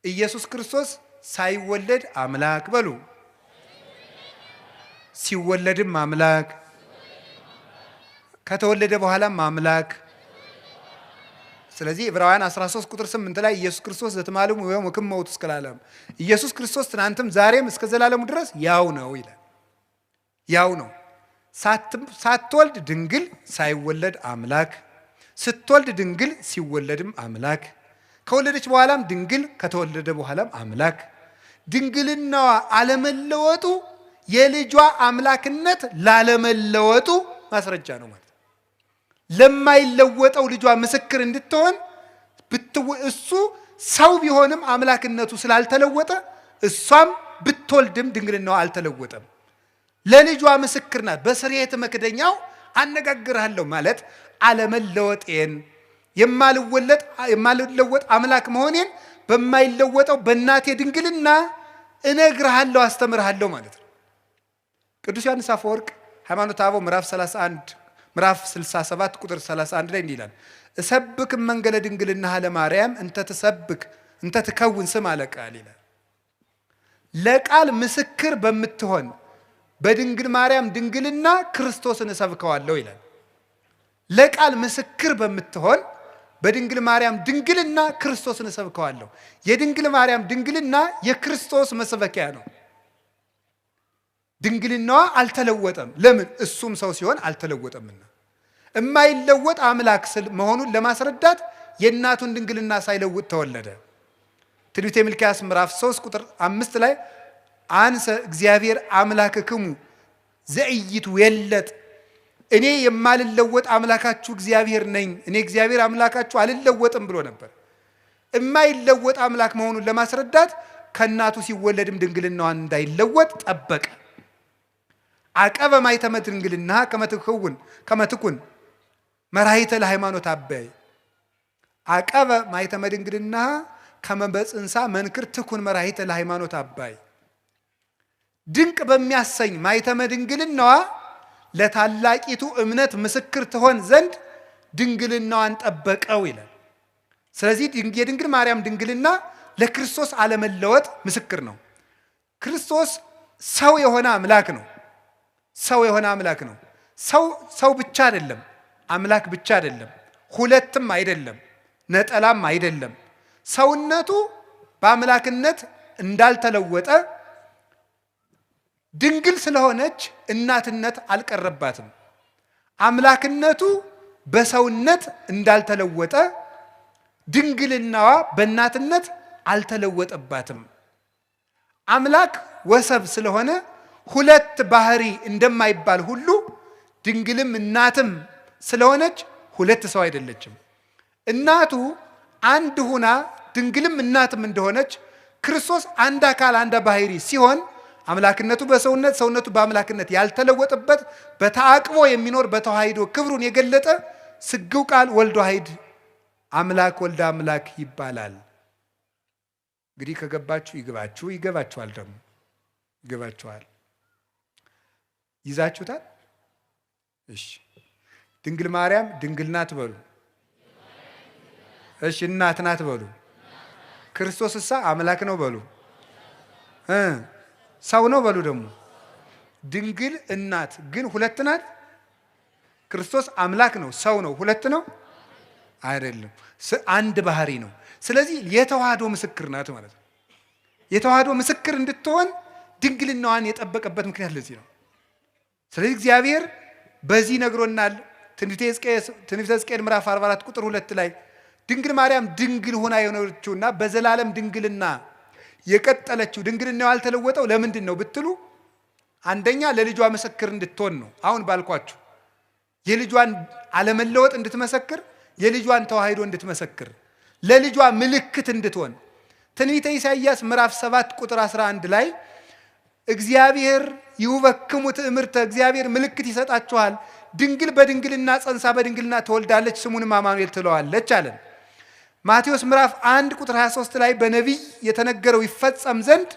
ኢየሱስ ክርስቶስ ሳይወለድ አምላክ በሉ፣ ሲወለድም አምላክ፣ ከተወለደ በኋላም አምላክ። ስለዚህ ዕብራውያን 13 ቁጥር 8 ላይ ኢየሱስ ክርስቶስ ዘትማልሙ ወይም ወክመውት እስከ ለዓለም፣ ኢየሱስ ክርስቶስ ትናንትም ዛሬም እስከ ዘላለሙ ድረስ ያው ነው ይላል። ያው ነው። ሳትወልድ ድንግል፣ ሳይወለድ አምላክ፣ ስትወልድ ድንግል፣ ሲወለድም አምላክ፣ ከወለደች በኋላም ድንግል፣ ከተወለደ በኋላም አምላክ። ድንግልናዋ አለመለወጡ የልጇ አምላክነት ላለመለወጡ ማስረጃ ነው ማለት። ለማይለወጠው ልጇ ምስክር እንድትሆን እሱ ሰው ቢሆንም አምላክነቱ ስላልተለወጠ እሷም ብትወልድም ድንግልናዋ አልተለወጠም። ለልጇ ምስክር ናት። በስርየተ መክደኛው አነጋግርሃለሁ ማለት አለመለወጤን የማልለወጥ አምላክ መሆኔን በማይለወጠው በእናቴ ድንግልና እነግርሃለሁ፣ አስተምርሃለሁ ማለት ነው። ቅዱስ ዮሐንስ አፈወርቅ ሃይማኖተ አበው ምዕራፍ 67 ቁጥር 31 ላይ እንዲህ ይላል፣ እሰብክ መንገለ ድንግልናሃ ለማርያም እንተ ትከውን ስም አለቃል ይላል። ለቃል ምስክር በምትሆን በድንግል ማርያም ድንግልና ክርስቶስን እሰብከዋለሁ ይላል። ለቃል ምስክር በምትሆን በድንግል ማርያም ድንግልና ክርስቶስን እሰብከዋለሁ። የድንግል ማርያም ድንግልና የክርስቶስ መስበኪያ ነው። ድንግልናዋ አልተለወጠም። ለምን? እሱም ሰው ሲሆን አልተለወጠምና። የማይለወጥ አምላክ መሆኑን ለማስረዳት የእናቱን ድንግልና ሳይለውጥ ተወለደ። ትንቢተ ሚልክያስ ምዕራፍ 3 ቁጥር 5 ላይ አንሰ እግዚአብሔር አምላክክሙ ዘኢይትዌለጥ፣ እኔ የማልለወጥ አምላካችሁ እግዚአብሔር ነኝ፣ እኔ እግዚአብሔር አምላካችሁ አልለወጥም ብሎ ነበር። የማይለወጥ አምላክ መሆኑን ለማስረዳት ከእናቱ ሲወለድም ድንግልናዋን እንዳይለወጥ ጠበቀ። አቀበ ማኅተመ ድንግልና ከመትኩን መራሒተ ለሃይማኖት አበይ፣ አቀበ ማኅተመ ድንግልና ከመ በጽንሳ መንክር ትኩን መራሒተ ለሃይማኖት አባይ። ድንቅ በሚያሰኝ ማኅተመ ድንግልናዋ ለታላቂቱ እምነት ምስክር ትሆን ዘንድ ድንግልናዋን ጠበቀው ይላል። ስለዚህ የድንግል ማርያም ድንግልና ለክርስቶስ አለመለወጥ ምስክር ነው። ክርስቶስ ሰው የሆነ አምላክ ነው። ሰው የሆነ አምላክ ነው። ሰው ብቻ አይደለም፣ አምላክ ብቻ አይደለም፣ ሁለትም አይደለም፣ ነጠላም አይደለም። ሰውነቱ በአምላክነት እንዳልተለወጠ ድንግል ስለሆነች እናትነት አልቀረባትም። አምላክነቱ በሰውነት እንዳልተለወጠ ድንግልናዋ በእናትነት አልተለወጠባትም። አምላክ ወሰብ ስለሆነ ሁለት ባህሪ እንደማይባል ሁሉ ድንግልም እናትም ስለሆነች ሁለት ሰው አይደለችም። እናቱ አንድ ሁና ድንግልም እናትም እንደሆነች ክርስቶስ አንድ አካል አንድ ባህሪ ሲሆን አምላክነቱ በሰውነት ሰውነቱ በአምላክነት ያልተለወጠበት በተአቅቦ የሚኖር በተዋሂዶ ክብሩን የገለጠ ስግው ቃል ወልድ ዋሕድ አምላክ ወልደ አምላክ ይባላል። እንግዲህ ከገባችሁ ይግባችሁ፣ ይገባችኋል፣ ደግሞ ይገባችኋል። ይዛችሁታል? እሺ። ድንግል ማርያም ድንግል ናት በሉ። እሺ። እናት ናት በሉ። ክርስቶስ እሳ አምላክ ነው በሉ። ሰው ነው በሉ። ደግሞ ድንግል እናት ግን ሁለት ናት። ክርስቶስ አምላክ ነው፣ ሰው ነው፣ ሁለት ነው አይደለም፣ አንድ ባህሪ ነው። ስለዚህ የተዋህዶ ምስክር ናት ማለት ነው። የተዋህዶ ምስክር እንድትሆን ድንግልናዋን የጠበቀበት ምክንያት ለዚህ ነው። ስለዚህ እግዚአብሔር በዚህ ነግሮናል። ትንቢተ ሕዝቅኤል ምዕራፍ 44 ቁጥር 2 ላይ ድንግል ማርያም ድንግል ሆና የሆነችውና በዘላለም ድንግልና የቀጠለችው ድንግልናው ያልተለወጠው ለምንድን ነው ብትሉ፣ አንደኛ ለልጇ ምስክር እንድትሆን ነው። አሁን ባልኳችሁ የልጇን አለመለወጥ እንድትመሰክር፣ የልጇን ተዋህዶ እንድትመሰክር፣ ለልጇ ምልክት እንድትሆን። ትንቢተ ኢሳይያስ ምዕራፍ 7 ቁጥር 11 ላይ እግዚአብሔር ይውበክሙ ትእምርተ፣ እግዚአብሔር ምልክት ይሰጣችኋል፣ ድንግል በድንግልና ጸንሳ በድንግልና ትወልዳለች፣ ስሙንም አማኑኤል ትለዋለች አለን። ማቴዎስ ምዕራፍ 1 ቁጥር 23 ላይ በነቢይ የተነገረው ይፈጸም ዘንድ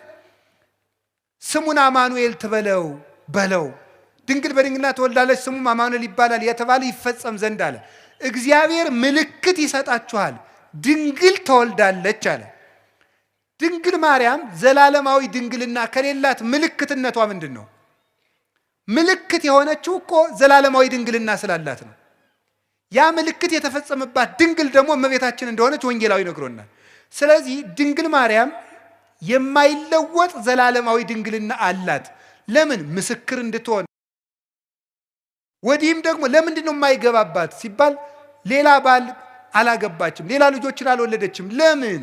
ስሙን አማኑኤል ትበለው በለው፣ ድንግል በድንግልና ትወልዳለች፣ ስሙም አማኑኤል ይባላል የተባለ ይፈጸም ዘንድ አለ። እግዚአብሔር ምልክት ይሰጣችኋል፣ ድንግል ትወልዳለች አለ። ድንግል ማርያም ዘላለማዊ ድንግልና ከሌላት ምልክትነቷ ምንድን ነው? ምልክት የሆነችው እኮ ዘላለማዊ ድንግልና ስላላት ነው። ያ ምልክት የተፈጸመባት ድንግል ደግሞ እመቤታችን እንደሆነች ወንጌላዊ ነግሮናል። ስለዚህ ድንግል ማርያም የማይለወጥ ዘላለማዊ ድንግልና አላት። ለምን? ምስክር እንድትሆን። ወዲህም ደግሞ ለምንድን ነው የማይገባባት ሲባል ሌላ ባል አላገባችም፣ ሌላ ልጆችን አልወለደችም። ለምን?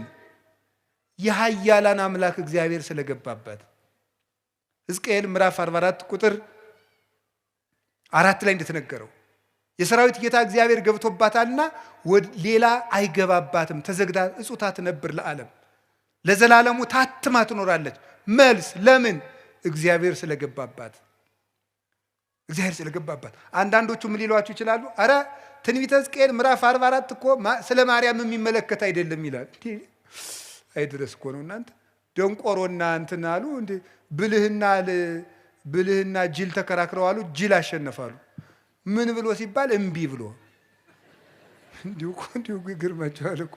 የኃያላን አምላክ እግዚአብሔር ስለገባባት። ሕዝቅኤል ምዕራፍ 44 ቁጥር 4 ላይ እንደተነገረው የሰራዊት ጌታ እግዚአብሔር ገብቶባታልና ሌላ አይገባባትም፣ ተዘግታ እጹታ ትነብር ለዓለም፣ ለዘላለሙ ታትማ ትኖራለች። መልስ ለምን? እግዚአብሔር ስለገባባት። እግዚአብሔር ስለገባባት። አንዳንዶቹ ምን ሊሏችሁ ይችላሉ? አረ ትንቢተ ሕዝቅኤል ምዕራፍ 44 እኮ ስለ ማርያም የሚመለከት አይደለም ይላል። አይድረስ እኮ ነው እናንተ። ደንቆሮና እንትን አሉ እንዴ፣ ብልህና ጅል ተከራክረው አሉ፣ ጅል አሸነፋሉ። ምን ብሎ ሲባል እምቢ ብሎ። እንዲሁ ይገርማችኋል እኮ።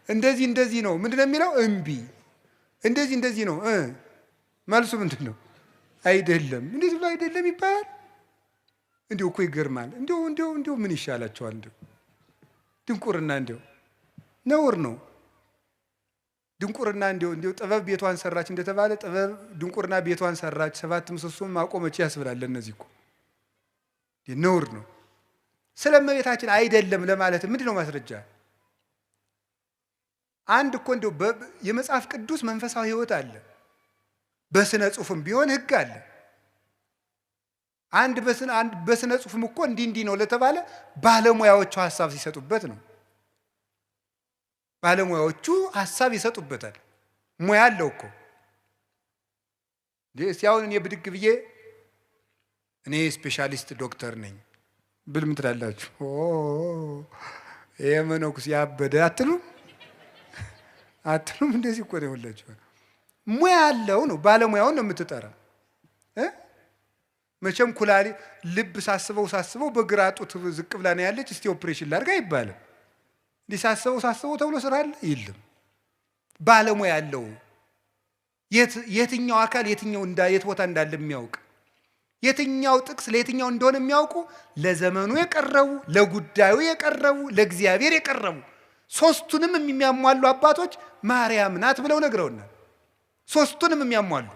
እንደዚህ ነው። ምንድነው የሚለው? እምቢ። እንደዚህ ነው። መልሱ ምንድን ነው? አይደለም። እንዴት ብሎ አይደለም ይባላል? እንዲሁ እኮ ይገርማል። እንዲሁ ምን ይሻላቸዋል? ድንቁርና ነውር ነው። ድንቁርና እንዲሁ ጥበብ ቤቷን ሰራች እንደተባለ ጥበብ ድንቁርና ቤቷን ሰራች፣ 7 ምሰሶም ማቆመች ያስብላል። እነዚህ እኮ ነውር ነው። ስለ እመቤታችን አይደለም ለማለት ምንድን ነው ማስረጃ? አንድ እኮ እንዲሁ የመጽሐፍ ቅዱስ መንፈሳዊ ሕይወት አለ። በስነ ጽሑፍም ቢሆን ሕግ አለ። አንድ በስነ ጽሑፍም እኮ እንዲህ ነው ለተባለ ባለሙያዎቹ ሀሳብ ሲሰጡበት ነው። ባለሙያዎቹ ሀሳብ ይሰጡበታል። ሙያ አለው እኮ። ሲያውን እኔ ብድግ ብዬ እኔ ስፔሻሊስት ዶክተር ነኝ ብል ምን ትላላችሁ? ይሄ መነኩስ ያበደ አትሉም? እንደዚህ እኮ ነው ሁላችሁ። ሙያ አለው ነው፣ ባለሙያውን ነው የምትጠራ። መቼም ኩላሊ ልብ ሳስበው በግራ ጡት ዝቅ ብላ ነው ያለች፣ እስቲ ኦፕሬሽን ላድርግ አይባልም። እንዲህ ሳስበው ተብሎ ስራ አለ የለም። ባለሙያ ያለው የትኛው አካል የት ቦታ እንዳለ የሚያውቅ፣ የትኛው ጥቅስ ለየትኛው እንደሆነ የሚያውቁ፣ ለዘመኑ የቀረቡ፣ ለጉዳዩ የቀረቡ፣ ለእግዚአብሔር የቀረቡ ሶስቱንም የሚያሟሉ አባቶች ማርያም ናት ብለው ነግረውናል። ሶስቱንም የሚያሟሉ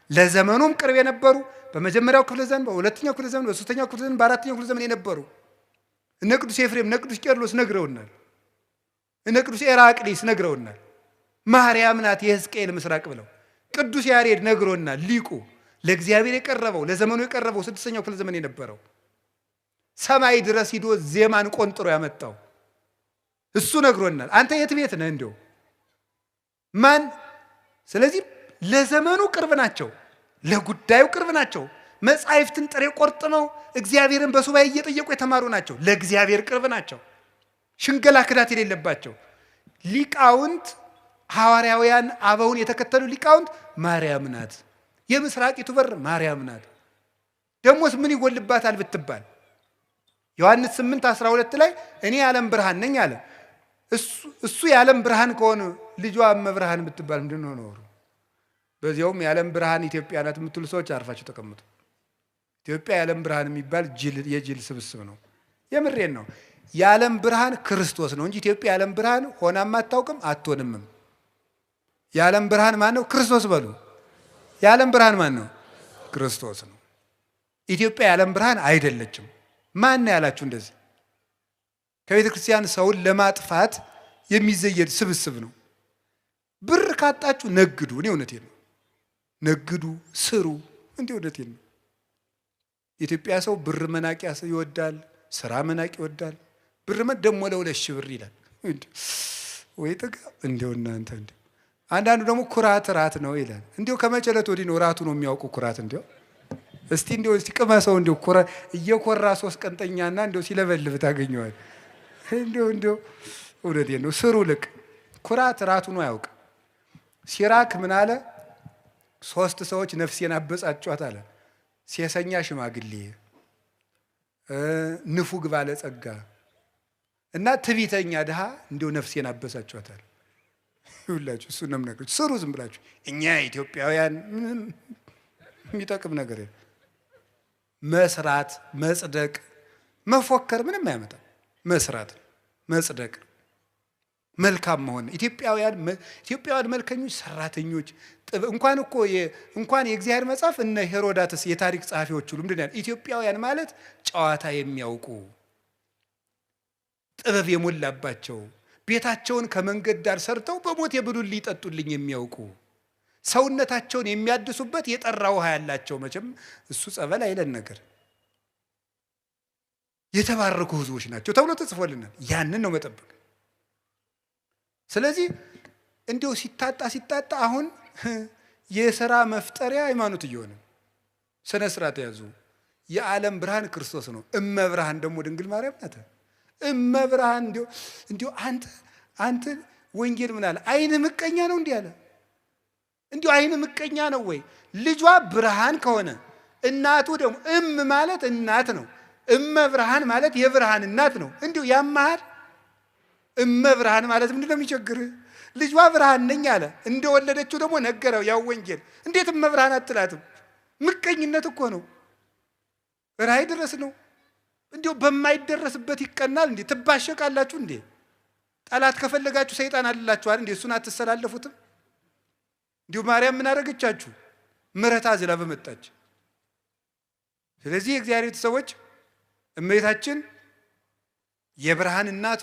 ለዘመኑም ቅርብ የነበሩ፣ በመጀመሪያው ክፍለ ዘመን፣ በሁለተኛው ክፍለ ዘመን፣ በሶስተኛው ክፍለ ዘመን፣ በአራተኛው ክፍለ ዘመን የነበሩ እነ ቅዱስ ኤፍሬም፣ እነ ቅዱስ ቄርሎስ ነግረውናል። እነ ቅዱስ ኤራቅሊስ ነግረውናል። ማርያም ናት የሕዝቅኤል ምስራቅ ብለው። ቅዱስ ያሬድ ነግሮናል። ሊቁ ለእግዚአብሔር የቀረበው ለዘመኑ የቀረበው 6ኛው ክፍለ ዘመን የነበረው ሰማይ ድረስ ሂዶ ዜማን ቆንጥሮ ያመጣው እሱ ነግሮናል። አንተ የት ቤት ነህ እንደው ማን? ስለዚህ ለዘመኑ ቅርብ ናቸው፣ ለጉዳዩ ቅርብ ናቸው። መጻሕፍትን ጥሬ ቆርጥመው እግዚአብሔርን በሱባኤ እየጠየቁ የተማሩ ናቸው። ለእግዚአብሔር ቅርብ ናቸው። ሽንገላ ክዳት የሌለባቸው ሊቃውንት ሐዋርያውያን አበውን የተከተሉ ሊቃውንት ማርያም ናት። የምስራቂቱ በር ማርያም ናት። ደሞስ ምን ይጎልባታል ብትባል ዮሐንስ 8:12 ላይ እኔ የዓለም ብርሃን ነኝ አለ። እሱ የዓለም ብርሃን ከሆነ ልጇ እመብርሃን ብትባል ምንድን ነው ኖሩ? በዚያውም የዓለም ብርሃን ኢትዮጵያ ናት የምትሉ ሰዎች አርፋችሁ ተቀምጡ። ኢትዮጵያ የዓለም ብርሃን የሚባል የጅል ስብስብ ነው። የምሬን ነው። የዓለም ብርሃን ክርስቶስ ነው እንጂ ኢትዮጵያ የዓለም ብርሃን ሆናም አታውቅም አትሆንምም። የዓለም ብርሃን ማን ነው? ክርስቶስ በሉ። የዓለም ብርሃን ማን ነው? ክርስቶስ ነው። ኢትዮጵያ የዓለም ብርሃን አይደለችም። ማን ነው ያላችሁ እንደዚህ? ከቤተ ክርስቲያን ሰውን ለማጥፋት የሚዘየድ ስብስብ ነው። ብር ካጣችሁ ነግዱ። እኔ እውነቴን ነው። ነግዱ፣ ስሩ። እንዴ እውነቴን ነው። የኢትዮጵያ ሰው ብር መናቅ ይወዳል፣ ስራ መናቅ ይወዳል። ብር ደግሞ ለ2,000 ብር ይላል። ወይ ጥጋ እንደው እናንተ እንዴ! አንዳንዱ ደግሞ ኩራት ራት ነው ይላል። እንዴው ከመጨለት ወዲህ ነው ራቱ ነው የሚያውቁ ኩራት። እንዴው እስቲ እንዴው እስቲ ቅመሰው እንዴው ኩራ እየኮራ 3 ቀንጠኛና እንዴው ሲለበልብ ታገኘዋል። እንዴው እውነቴን ነው። ስሩ ልቅ ኩራት ራቱ ነው ያውቅ። ሲራክ ምን አለ? 3 ሰዎች ነፍሴን አበጻጯት አለ። ሴሰኛ ሽማግሌ፣ ንፉግ ባለጸጋ እና ትዕቢተኛ ድሃ እንዴው ነፍሴን አበሳጯታል። ይሁላችሁ እሱ ነው ነገር። ስሩ ዝም ብላችሁ። እኛ ኢትዮጵያውያን ምንም የሚጠቅም ነገር የለም። መስራት፣ መጽደቅ፣ መፎከር ምንም አያመጣም። መስራት፣ መጽደቅ፣ መልካም መሆን። ኢትዮጵያውያን መልከኞች፣ ሰራተኞች እንኳን የእግዚአብሔር መጽሐፍ እነ ሄሮዳትስ የታሪክ ጸሐፊዎች ሁሉ ምንድን ያለ ኢትዮጵያውያን ማለት ጨዋታ የሚያውቁ ጥበብ የሞላባቸው ቤታቸውን ከመንገድ ዳር ሰርተው በሞት የብሉልኝ ይጠጡልኝ የሚያውቁ ሰውነታቸውን የሚያድሱበት የጠራ ውሃ ያላቸው መቼም እሱ ጸበል አይለን ነገር የተባረኩ ሕዝቦች ናቸው ተብሎ ተጽፎልናል። ያንን ነው መጠበቅ። ስለዚህ እንዲሁ ሲታጣ አሁን የሥራ መፍጠሪያ ሃይማኖት እየሆነ ስነ ስርዓት ያዙ። የዓለም ብርሃን ክርስቶስ ነው። እመብርሃን ደግሞ ድንግል ማርያም ናት። እመብርሃን እንዲሁ አንተ ወንጌል ምን አለ? አይን ምቀኛ ነው እንዲህ አለ። እንዲሁ አይን ምቀኛ ነው ወይ? ልጇ ብርሃን ከሆነ እናቱ ደግሞ ማለት እናት ነው። እመብርሃን ማለት የብርሃን እናት ነው። እንዲሁ ያማሃል። እመብርሃን ማለት ምንድነው የሚቸግርህ? ልጇ ብርሃን ነኝ አለ። እንደወለደችው ደግሞ ነገረው ያው ወንጌል። እንዴት እመብርሃን አትላትም? ምቀኝነት እኮ ነው። ራይ ድረስ ነው። እንዲሁ በማይደረስበት ይቀናል እንዴ? ትባሸቃላችሁ እንዴ? ጠላት ከፈለጋችሁ ሰይጣን አለላችሁ አይደል እንዴ? እሱን አትሰላለፉትም? እንዲሁ ማርያም ምን አደረገቻችሁ? ምሕረት አዝላ በመጣች። ስለዚህ የእግዚአብሔር ቤተሰቦች እመቤታችን የብርሃን እናቱ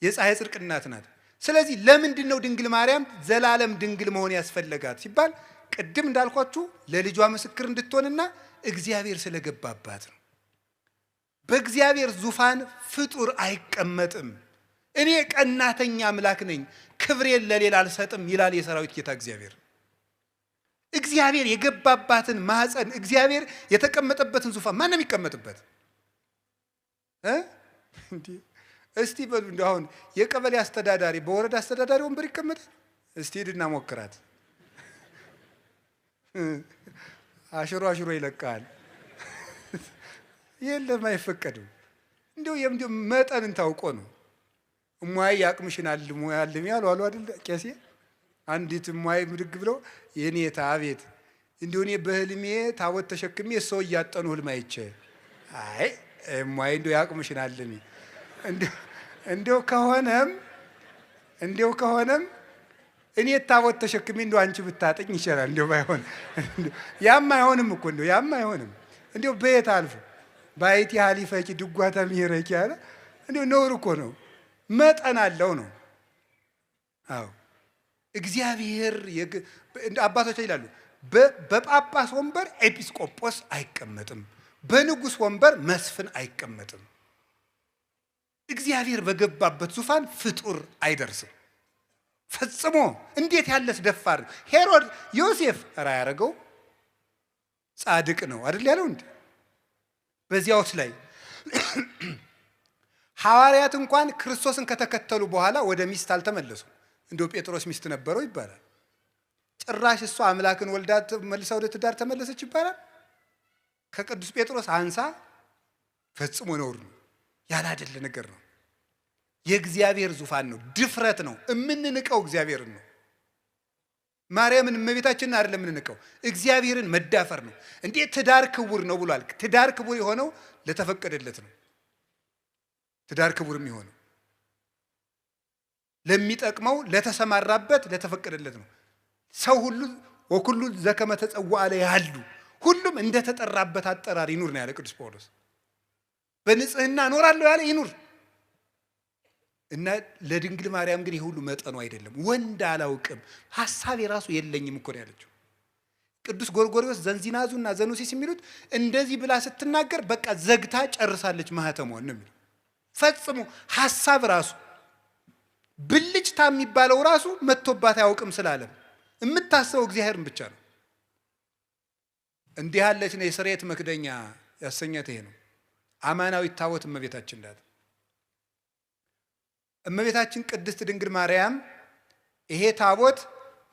የፀሐይ ጽድቅ እናት ናት። ስለዚህ ለምንድን ነው ድንግል ማርያም ዘላለም ድንግል መሆን ያስፈለጋት ሲባል ቅድም እንዳልኳችሁ ለልጇ ምስክር እንድትሆንና እግዚአብሔር ስለገባባት ነው። በእግዚአብሔር ዙፋን ፍጡር አይቀመጥም። እኔ ቀናተኛ አምላክ ነኝ፣ ክብሬን ለሌላ አልሰጥም ይላል የሰራዊት ጌታ እግዚአብሔር። እግዚአብሔር የገባባትን ማህፀን እግዚአብሔር የተቀመጠበትን ዙፋን ማንም ይቀመጥበት እስቲ በሉ እንደው አሁን የቀበሌ አስተዳዳሪ በወረዳ አስተዳዳሪ ወንበር ይቀመጣል? እስቲ ሄድና ሞክራት። አሽሮ ይለቃል። የለም አይፈቀድም። እንደው መጠንን ታውቆ ነው። እሟይ ያቅምሽን አልሙ ያሉ አሉ አይደል ቄሴ። አንዲት እሟይ ምድግ ብለው የኔታ አቤት እንደው እኔ በህልሜ ታቦት ተሸክሜ ሰው እያጠኑ ህልም አይቼ አይ እሟይ እንደው ያቅምሽን አልሚ እንደው ከሆነም እኔ ታቦት ተሸክሜ እንደው አንቺ ብታጠኝ ይችላል። እንደው ባይሆን ያም አይሆንም እኮ እንደው ያም አይሆንም። እንደው በየት አልፎ ባይቲ ሐሊፈቂ ድጓታ ምሄረቂ አለ። እንደው ነውር እኮ ነው። መጠን አለው ነው። አዎ እግዚአብሔር አባቶች ይላሉ በጳጳስ ወንበር ኤጲስቆጶስ አይቀመጥም፣ በንጉስ ወንበር መስፍን አይቀመጥም። እግዚአብሔር በገባበት ዙፋን ፍጡር አይደርስም ፈጽሞ። እንዴት ያለስ ደፋር ሄሮድ ዮሴፍ ያረገው ጻድቅ ነው አይደል ያለው እንዴ? በዚያውስ ላይ ሐዋርያት እንኳን ክርስቶስን ከተከተሉ በኋላ ወደ ሚስት አልተመለሱም። እንደው ጴጥሮስ ሚስት ነበረው ይባላል። ጭራሽ እሷ አምላክን ወልዳ መልሳ ወደ ትዳር ተመለሰች ይባላል። ከቅዱስ ጴጥሮስ አንሳ ፈጽሞ ነውር ነው፣ ያላደለ ነገር ነው። የእግዚአብሔር ዙፋን ነው፣ ድፍረት ነው። እምንንቀው እግዚአብሔርን ነው። ማርያምን እመቤታችንን አይደለም የምንንቀው፣ እግዚአብሔርን መዳፈር ነው። እንዴት ትዳር ክቡር ነው ብሏል። ትዳር ክቡር የሆነው ለተፈቀደለት ነው። ትዳር ክቡር የሚሆነው ለሚጠቅመው ለተሰማራበት ለተፈቀደለት ነው። ሰው ሁሉ ወኩሉ ዘከመ ተጸውዐ ያሉ ሁሉም እንደተጠራበት አጠራር ይኑር ነው ያለ ቅዱስ ጳውሎስ። በንጽህና እኖራለሁ ያለ ይኑር እና ለድንግል ማርያም ግን ይሁሉ መጠኑ አይደለም። ወንድ አላውቅም ሐሳብ የራሱ የለኝም እኮ ነው ያለችው። ቅዱስ ጎርጎርዮስ ዘንዚናዙና ዘኑሲስ የሚሉት እንደዚህ ብላ ስትናገር በቃ ዘግታ ጨርሳለች ማህተሟን ነው የሚሉት። ፈጽሞ ሐሳብ ራሱ ብልጭታ የሚባለው ራሱ መጥቶባት አያውቅም ስላለም የምታስበው እግዚአብሔርን ብቻ ነው። እንዲህ ያለች ነው የስርየት መክደኛ ያሰኛት ይሄ ነው። አማናዊት ታቦት እመቤታችን ናት። እመቤታችን ቅድስት ድንግል ማርያም ይሄ ታቦት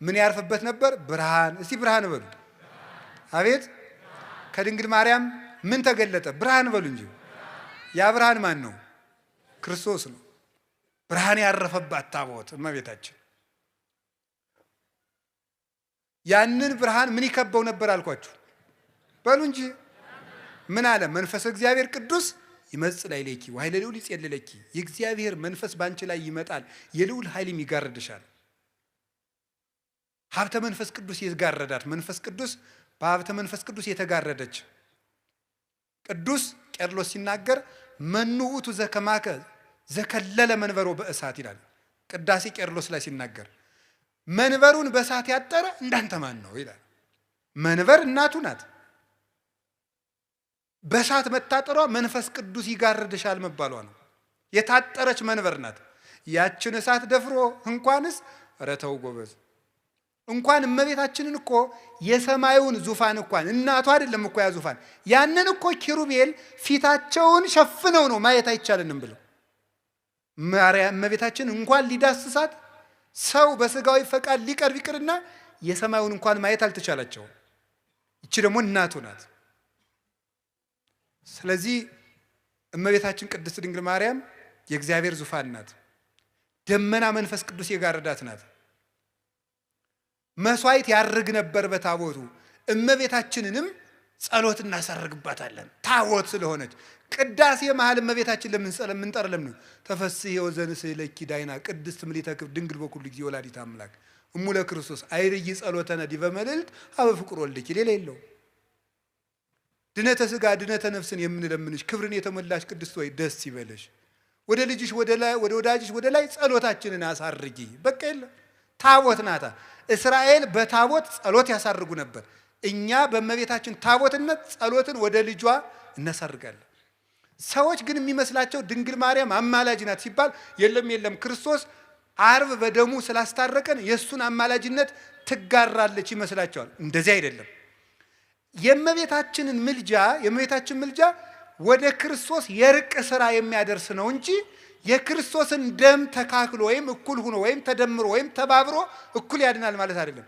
ምን ያርፍበት ነበር? ብርሃን። እስቲ ብርሃን በሉ። አቤት ከድንግል ማርያም ምን ተገለጠ? ብርሃን በሉ እንጂ። ያ ብርሃን ማን ነው? ክርስቶስ ነው። ብርሃን ያረፈባት ታቦት እመቤታችን። ያንን ብርሃን ምን ይከበው ነበር አልኳችሁ? በሉ እንጂ ምን አለ? መንፈስ እግዚአብሔር ቅዱስ ይመጽእ ላዕሌኪ ወኃይለ ልዑል ይጼልለኪ። የእግዚአብሔር መንፈስ ባንቺ ላይ ይመጣል፣ የልዑል ኃይልም ይጋርድሻል። ሀብተ መንፈስ ቅዱስ ይጋረዳት። መንፈስ ቅዱስ በሀብተ መንፈስ ቅዱስ የተጋረደች። ቅዱስ ቄርሎስ ሲናገር መኑ ውእቱ ዘከማከ ዘከለለ መንበሮ በእሳት ይላል። ቅዳሴ ቄርሎስ ላይ ሲናገር መንበሩን በእሳት ያጠረ እንዳንተ ማን ነው ይላል። መንበር እናቱ ናት። በእሳት መታጠሯ መንፈስ ቅዱስ ይጋርድሻል መባሏ ነው። የታጠረች መንበር ናት። ያችን እሳት ደፍሮ እንኳንስ ረተው ጎበዝ እንኳን እመቤታችንን እኮ የሰማዩን ዙፋን እንኳን እናቷ አይደለም እኮ ያ ዙፋን ያንን እኮ ኪሩቤል ፊታቸውን ሸፍነው ነው ማየት አይቻልንም ብለው ማርያም እመቤታችን እንኳን ሊዳስሳት ሰው በስጋዊ ፈቃድ ሊቀርብ ይቅርና የሰማዩን እንኳን ማየት አልተቻላቸው። እቺ ደግሞ እናቱ ናት። ስለዚህ እመቤታችን ቅድስት ድንግል ማርያም የእግዚአብሔር ዙፋን ናት። ደመና መንፈስ ቅዱስ የጋረዳት ናት። መስዋዕት ያርግ ነበር በታቦቱ። እመቤታችንንም ጸሎት እናሳርግባታለን ታቦት ስለሆነች። ቅዳሴ መሃል እመቤታችን ለምን እንጠራለን? ተፈስሒ ወዘንሥእለኪ ዳይና ቅድስት ምልዕተ ክብር ድንግል በኩሉ ጊዜ ወላዲተ አምላክ እሙ ለክርስቶስ አይርይ ጸሎተነ ዲበ መልዕልት ሀበ ፍቁር ወልድኪ። ሌላ የለው። ድነተ ሥጋ ድነተ ነፍስን የምንለምንሽ ክብርን የተሞላሽ ቅድስት ወይ ደስ ይበለሽ። ወደ ልጅሽ ወደ ወዳጅሽ ወደ ላይ ጸሎታችንን አሳርጊ። በቃ የለ ታቦት ናታ። እስራኤል በታቦት ጸሎት ያሳርጉ ነበር። እኛ በእመቤታችን ታቦትነት ጸሎትን ወደ ልጇ እናሳርጋለን። ሰዎች ግን የሚመስላቸው ድንግል ማርያም አማላጅ ናት ሲባል የለም ክርስቶስ አርብ በደሙ ስላስታረቀን የእሱን አማላጅነት ትጋራለች ይመስላቸዋል። እንደዚህ አይደለም። የእመቤታችን ምልጃ ወደ ክርስቶስ የርቅ ስራ የሚያደርስ ነው እንጂ የክርስቶስን ደም ተካክሎ ወይም እኩል ሆኖ ወይም ተደምሮ ወይም ተባብሮ እኩል ያድናል ማለት አይደለም።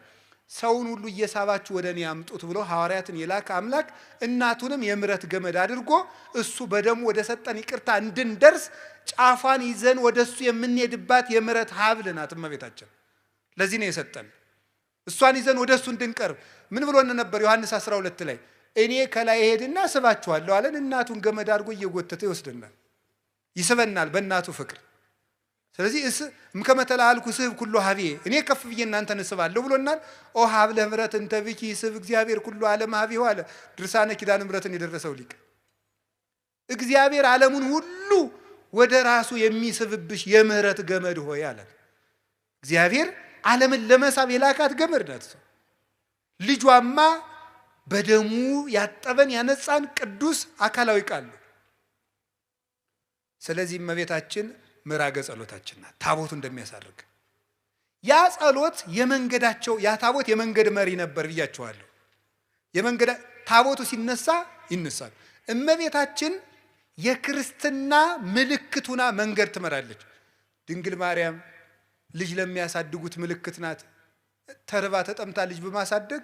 ሰውን ሁሉ እየሳባችሁ ወደ እኔ አምጡት ብሎ ሐዋርያትን የላከ አምላክ እናቱንም የምሕረት ገመድ አድርጎ እሱ በደሙ ወደ ሰጠን ይቅርታ እንድንደርስ ጫፏን ይዘን ወደሱ የምንሄድባት የምሕረት ሀብል ናት እመቤታችን። ለዚህ ነው የሰጠን። እሷን ይዘን ወደሱ እንድንቀርብ ምን ብሎ ነበር? ዮሐንስ 12 ላይ እኔ ከላይ ሄድና ስባችኋለሁ አለን። እናቱን ገመድ አድርጎ እየጎተተ ይወስደናል፣ ይስበናል በእናቱ ፍቅር። ስለዚህ እምከመ ተለአልኩ ስብ ኩሎ ሀቤ እኔ ከፍ ብዬ እናንተን እስባለሁ ብሎናል። ኦ ሀብለ ምሕረት እንተ ብኪ ስብ እግዚአብሔር ኩሎ ዓለም ሀቤሁ አለ ድርሳነ ኪዳነ ምሕረትን የደረሰው ሊቅ። እግዚአብሔር ዓለሙን ሁሉ ወደ ራሱ የሚስብብሽ የምህረት ገመድ ሆይ አለ። እግዚአብሔር ዓለምን ለመሳብ የላካት ገመድ ናት። ልጇማ በደሙ ያጠበን ያነጻን ቅዱስ አካላዊ ቃል ነው። ስለዚህ እመቤታችን ምራገ ጸሎታችን ናት። ታቦቱ እንደሚያሳርግ ያ ጸሎት የመንገዳቸው ያ ታቦት የመንገድ መሪ ነበር ብያቸዋለሁ። የመንገድ ታቦቱ ሲነሳ ይነሳል። እመቤታችን የክርስትና ምልክቱና መንገድ ትመራለች። ድንግል ማርያም ልጅ ለሚያሳድጉት ምልክት ናት። ተርባ ተጠምታ ልጅ በማሳደግ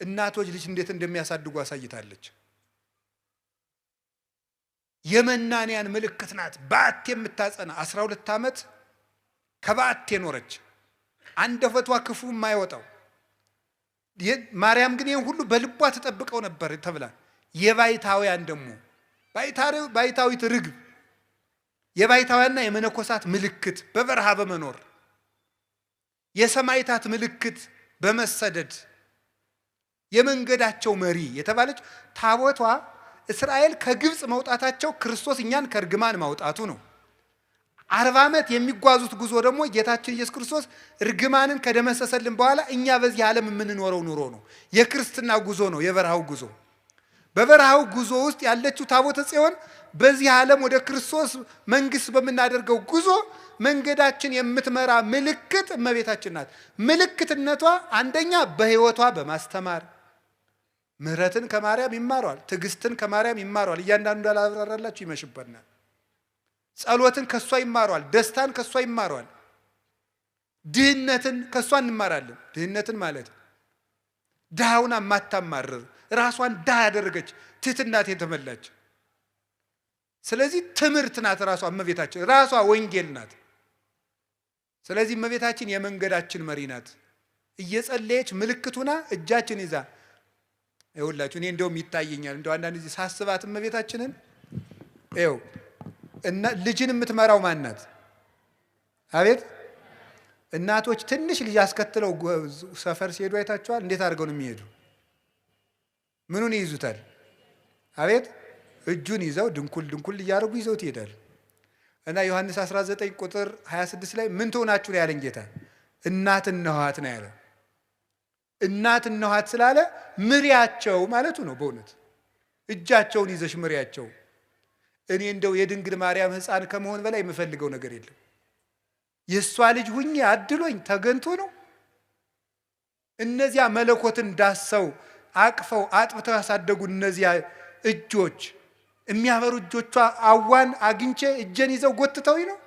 እናቶች ልጅ እንዴት እንደሚያሳድጉ አሳይታለች። የመናንያን ምልክት ናት። በዓት የምታጸና 12 ዓመት ከበዓት የኖረች አንደበቷ ክፉ የማይወጣው ማርያም ግን ይህን ሁሉ በልቧ ተጠብቀው ነበር ተብላ የባይታውያን ደግሞ ባይታዊት ርግብ የባይታውያንና የመነኮሳት ምልክት በበረሃ በመኖር የሰማይታት ምልክት በመሰደድ የመንገዳቸው መሪ የተባለች ታቦቷ እስራኤል ከግብጽ መውጣታቸው ክርስቶስ እኛን ከርግማን ማውጣቱ ነው። 40 ዓመት የሚጓዙት ጉዞ ደግሞ ጌታችን ኢየሱስ ክርስቶስ ርግማንን ከደመሰሰልን በኋላ እኛ በዚህ ዓለም የምንኖረው ኑሮ ነው። የክርስትና ጉዞ ነው የበረሃው ጉዞ። በበረሃው ጉዞ ውስጥ ያለችው ታቦተ ጽዮን በዚህ ዓለም ወደ ክርስቶስ መንግስት በመናደርገው ጉዞ መንገዳችን የምትመራ ምልክት እመቤታችን ናት። ምልክትነቷ አንደኛ በህይወቷ በማስተማር ምህረትን ከማርያም ይማሯል፣ ትዕግስትን ከማርያም ይማሯል። እያንዳንዱ እንዳላብራራላችሁ ይመሽበናል። ጸሎትን ከሷ ይማሯል፣ ደስታን ከሷ ይማሯል፣ ድህነትን ከሷ እንማራለን። ድህነትን ማለት ድሃውን ማታማርር ራሷን ድሃ ያደረገች ትህትናት የተመላች ስለዚህ ትምህርት ናት። ራሷ እመቤታችን ራሷ ወንጌል ናት። ስለዚህ እመቤታችን የመንገዳችን መሪ ናት። እየጸለየች ምልክቱና እጃችን ይዛ ይኸውላችሁ እኔ እንደውም ይታየኛል እንደው አንዳንድ ጊዜ ሳስባት እመቤታችንን ይኸው እና ልጅን የምትመራው ማን ናት? አቤት እናቶች ትንሽ ልጅ አስከትለው ሰፈር ሲሄዱ አይታችኋል? እንዴት አድርገው ነው የሚሄዱ? ምኑን ይይዙታል? አቤት እጁን ይዘው ድንኩል ድንኩል እያደረጉ ይዘው ይሄዳል። እና ዮሐንስ 19 ቁጥር 26 ላይ ምን ትሆናችሁ ነው ያለን ጌታ? እናት እነኋት ነው ያለ። እናት እነኋት ስላለ ምሪያቸው ማለቱ ነው። በእውነት እጃቸውን ይዘሽ ምሪያቸው። እኔ እንደው የድንግል ማርያም ሕፃን ከመሆን በላይ የምፈልገው ነገር የለም። የእሷ ልጅ ሁኜ አድሎኝ ተገንቶ ነው። እነዚያ መለኮትን ዳሰው አቅፈው አጥብተው ያሳደጉ እነዚያ እጆች የሚያበሩ እጆቿ አዋን አግኝቼ እጄን ይዘው ጎትተውኝ ነው።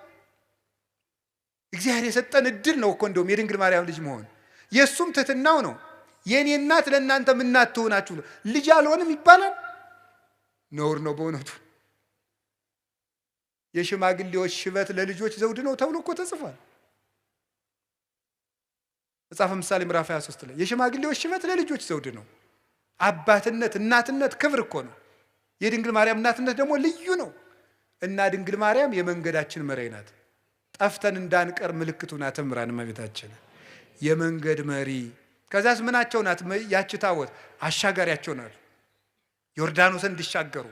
እግዚአብሔር የሰጠን እድል ነው እኮ እንደውም የድንግል ማርያም ልጅ መሆን። የእሱም ትህትናው ነው። የእኔ እናት ለእናንተ ምናት ትሆናችሁ ነው። ልጅ አልሆንም ይባላል? ነውር ነው በእውነቱ። የሽማግሌዎች ሽበት ለልጆች ዘውድ ነው ተብሎ እኮ ተጽፏል። መጽሐፈ ምሳሌ ምዕራፍ 23 ላይ የሽማግሌዎች ሽበት ለልጆች ዘውድ ነው። አባትነት እናትነት ክብር እኮ ነው። የድንግል ማርያም እናትነት ደግሞ ልዩ ነው። እና ድንግል ማርያም የመንገዳችን መሪ ናት። ጠፍተን እንዳንቀር ምልክቱ ናት። እምራን እመቤታችን የመንገድ መሪ። ከዛስ ምናቸው ናት? ያቺ ታቦት አሻጋሪያቸው ናት። ዮርዳኖስን እንዲሻገሩ።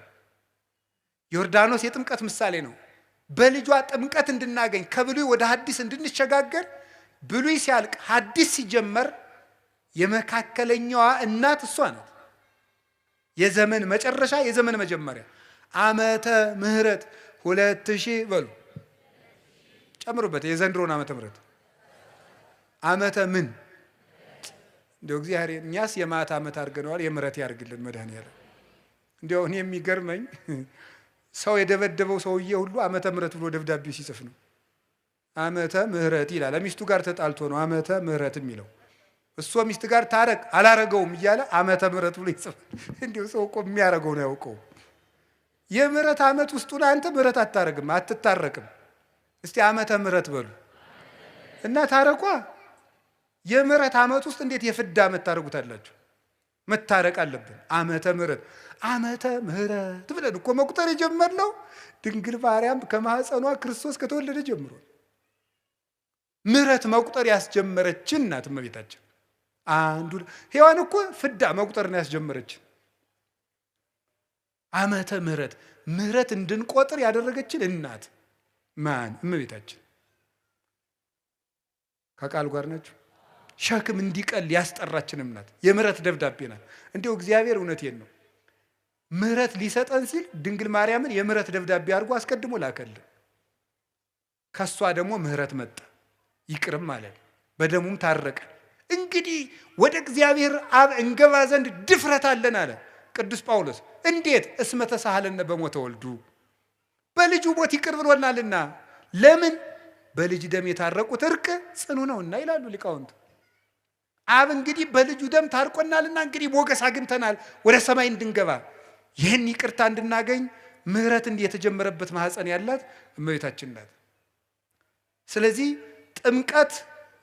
ዮርዳኖስ የጥምቀት ምሳሌ ነው። በልጇ ጥምቀት እንድናገኝ ከብሉይ ወደ ሐዲስ እንድንሸጋገር ብሉይ ሲያልቅ ሐዲስ ሲጀመር የመካከለኛዋ እናት እሷ ናት። የዘመን መጨረሻ የዘመን መጀመሪያ ዓመተ ምህረት 2000 በሉ ጨምሩበት። የዘንድሮን ዓመተ ምህረት ዓመተ ምን እንደው እግዚአብሔር እኛስ የማታ ዓመት አድርገነዋል። የምህረት ያርግልን መድኃኒዓለም። እንደው እኔ የሚገርመኝ ሰው የደበደበው ሰውዬ ሁሉ ዓመተ ምህረት ብሎ ደብዳቤው ሲጽፍ ነው። ዓመተ ምህረት ይላል። ሚስቱ ጋር ተጣልቶ ነው ዓመተ ምህረት የሚለው። እሱ ሚስት ጋር ታረቅ አላረገውም እያለ ዓመተ ምህረት ብሎ ይጽፋል። እንዲሁ ሰው እኮ የሚያረገው ነው ያውቀው። የምህረት ዓመት ውስጡን አንተ ምህረት አታረግም፣ አትታረቅም። እስቲ ዓመተ ምህረት በሉ እና ታረቋ። የምህረት ዓመት ውስጥ እንዴት የፍዳ ዓመት ታረጉታላችሁ? መታረቅ አለብን። ዓመተ ምህረት ዓመተ ምህረት ብለን እኮ መቁጠር የጀመርነው ድንግል ማርያም ከማህፀኗ ክርስቶስ ከተወለደ ጀምሮ ምህረት መቁጠር ያስጀመረችን ናት እመቤታችን። አንዱ ሔዋን እኮ ፍዳ መቁጠርን ያስጀመረችን ዓመተ ምህረት ምህረት እንድንቆጥር ያደረገችን እናት ማን? እመቤታችን። ከቃል ጋር ናችሁ? ሸክም እንዲቀል ያስጠራችንም ናት። የምህረት ደብዳቤ ናት። እንዲያው እግዚአብሔር እውነቴን ነው ምህረት ሊሰጠን ሲል ድንግል ማርያምን የምህረት ደብዳቤ አድርጎ አስቀድሞ ላከልን። ከሷ ደግሞ ምህረት መጣ፣ ይቅርም ማለት በደሙም ታረቀ። እንግዲህ ወደ እግዚአብሔር አብ እንገባ ዘንድ ድፍረት አለን አለ ቅዱስ ጳውሎስ። እንዴት? እስመ ተሳሃለነ በሞተ ወልዱ፣ በልጁ ሞት ይቅር ብሎናልና። ለምን? በልጅ ደም የታረቁት እርቅ ጽኑ ነውና ይላሉ ሊቃውንት። አብ እንግዲህ በልጁ ደም ታርቆናልና እንግዲህ ሞገስ አግኝተናል ወደ ሰማይ እንድንገባ። ይህን ይቅርታ እንድናገኝ ምህረት እንዲህ የተጀመረበት ማህፀን ያላት እመቤታችን ናት። ስለዚህ ጥምቀት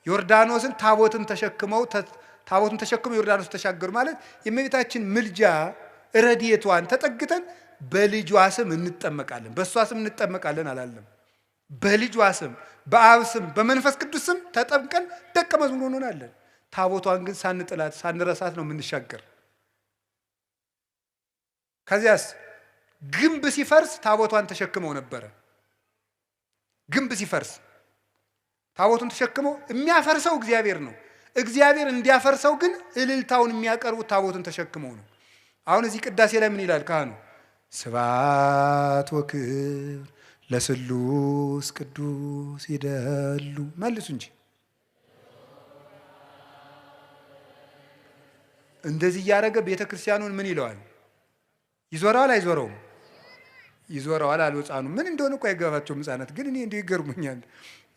ዮርዳኖስን ታቦትን ተሸክመው ዮርዳኖስ ተሻገሩ ማለት የእመቤታችን ምልጃ ረድኤቷን ተጠግተን በልጇ ስም እንጠመቃለን። በእሷ ስም እንጠመቃለን አላለም። በልጇ ስም፣ በአብ ስም፣ በመንፈስ ቅዱስ ስም ተጠምቀን ደቀ መዝሙር እንሆናለን። ታቦቷን ግን ሳንጥላት ሳንረሳት ነው የምንሻገር። ከዚያስ ግንብ ሲፈርስ ታቦቷን ተሸክመው ነበረ። ግንብ ሲፈርስ ታቦቱን ተሸክመው የሚያፈርሰው እግዚአብሔር ነው። እግዚአብሔር እንዲያፈርሰው ግን እልልታውን የሚያቀርቡት ታቦቱን ተሸክመው ነው። አሁን እዚህ ቅዳሴ ላይ ምን ይላል ካህኑ? ስብሐት ወክብር ለስሉስ ቅዱስ ይደሉ። መልሱ እንጂ እንደዚህ እያደረገ ቤተ ክርስቲያኑን ምን ይለዋል? ይዞረዋል አይዞረውም? ይዞረዋል አሉ ሕፃኑ። ምን እንደሆነ እኮ አይገባቸውም ሕፃናት፣ ግን እኔ እንዲሁ ይገርሙኛል።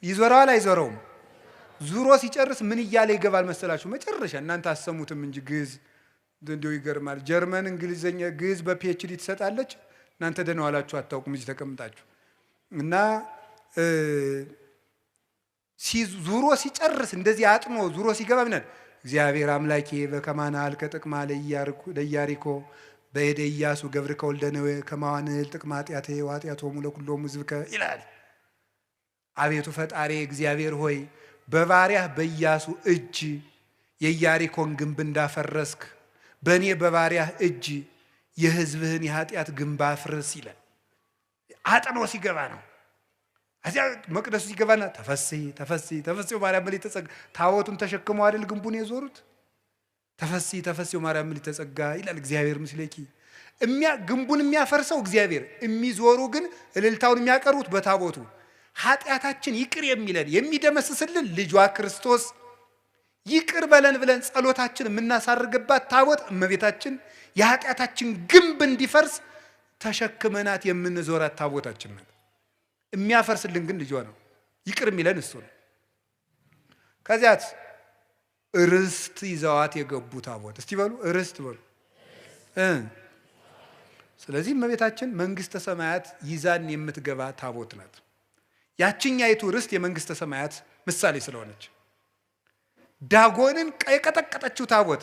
ይዞረዋል አይዞረውም? ዙሮ ሲጨርስ ምን እያለ ይገባል መሰላችሁ? መጨረሻ እናንተ አሰሙትም እንጂ ግዕዝ እንዲሁ ይገርማል። ጀርመን እንግሊዘኛ ግዕዝ በፒኤችዲ ትሰጣለች። እናንተ ደህና ዋላችሁ አታውቁም እዚህ ተቀምጣችሁ። እና ዙሮ ሲጨርስ እንደዚህ አጥኖ ዙሮ ሲገባ ምናል እግዚአብሔር አምላኬ በከማናል ከጥቅማ ለኢያሪኮ በሄደ ኢያሱ ገብርከ ወልደ ነዌ ከማዋንል ጥቅማ ኃጢአቴ ወኃጢአቶሙ ለኩሎሙ ሕዝብከ ይላል። አቤቱ ፈጣሪ እግዚአብሔር ሆይ በባሪያህ በኢያሱ እጅ የኢያሪኮን ግንብ እንዳፈረስክ በእኔ በባሪያህ እጅ የሕዝብህን የኃጢአት ግንብ አፍርስ ይላል። አጥኖ ሲገባ ነው። እዚያ መቅደሱ ሲገባና ተፈሥሒ ማርያም ምልዕተ ጸጋ ታቦቱን ተሸክመው አይደል ግንቡን የዞሩት? ተፈሥሒ ማርያም ምልዕተ ጸጋ ይላል። እግዚአብሔር ምስሌኪ ግንቡን የሚያፈርሰው እግዚአብሔር፣ የሚዞሩ ግን እልልታውን የሚያቀርቡት በታቦቱ። ኃጢአታችን ይቅር የሚለን የሚደመስስልን ልጇ ክርስቶስ ይቅር በለን ብለን ጸሎታችን የምናሳርግባት ታቦት እመቤታችን የኃጢአታችን ግንብ እንዲፈርስ ተሸክመናት የምንዞራት ታቦታችን ናት። የሚያፈርስልን ግን ልጇ ነው። ይቅር የሚለን እሱ ነው። ከዚያት ርስት ይዘዋት የገቡ ታቦት እስቲ በሉ ርስት በሉ። ስለዚህ እመቤታችን መንግስተ ሰማያት ይዛን የምትገባ ታቦት ናት። ያችኛይቱ ርስት የመንግስተ ሰማያት ምሳሌ ስለሆነች ዳጎንን የቀጠቀጠችው ታቦት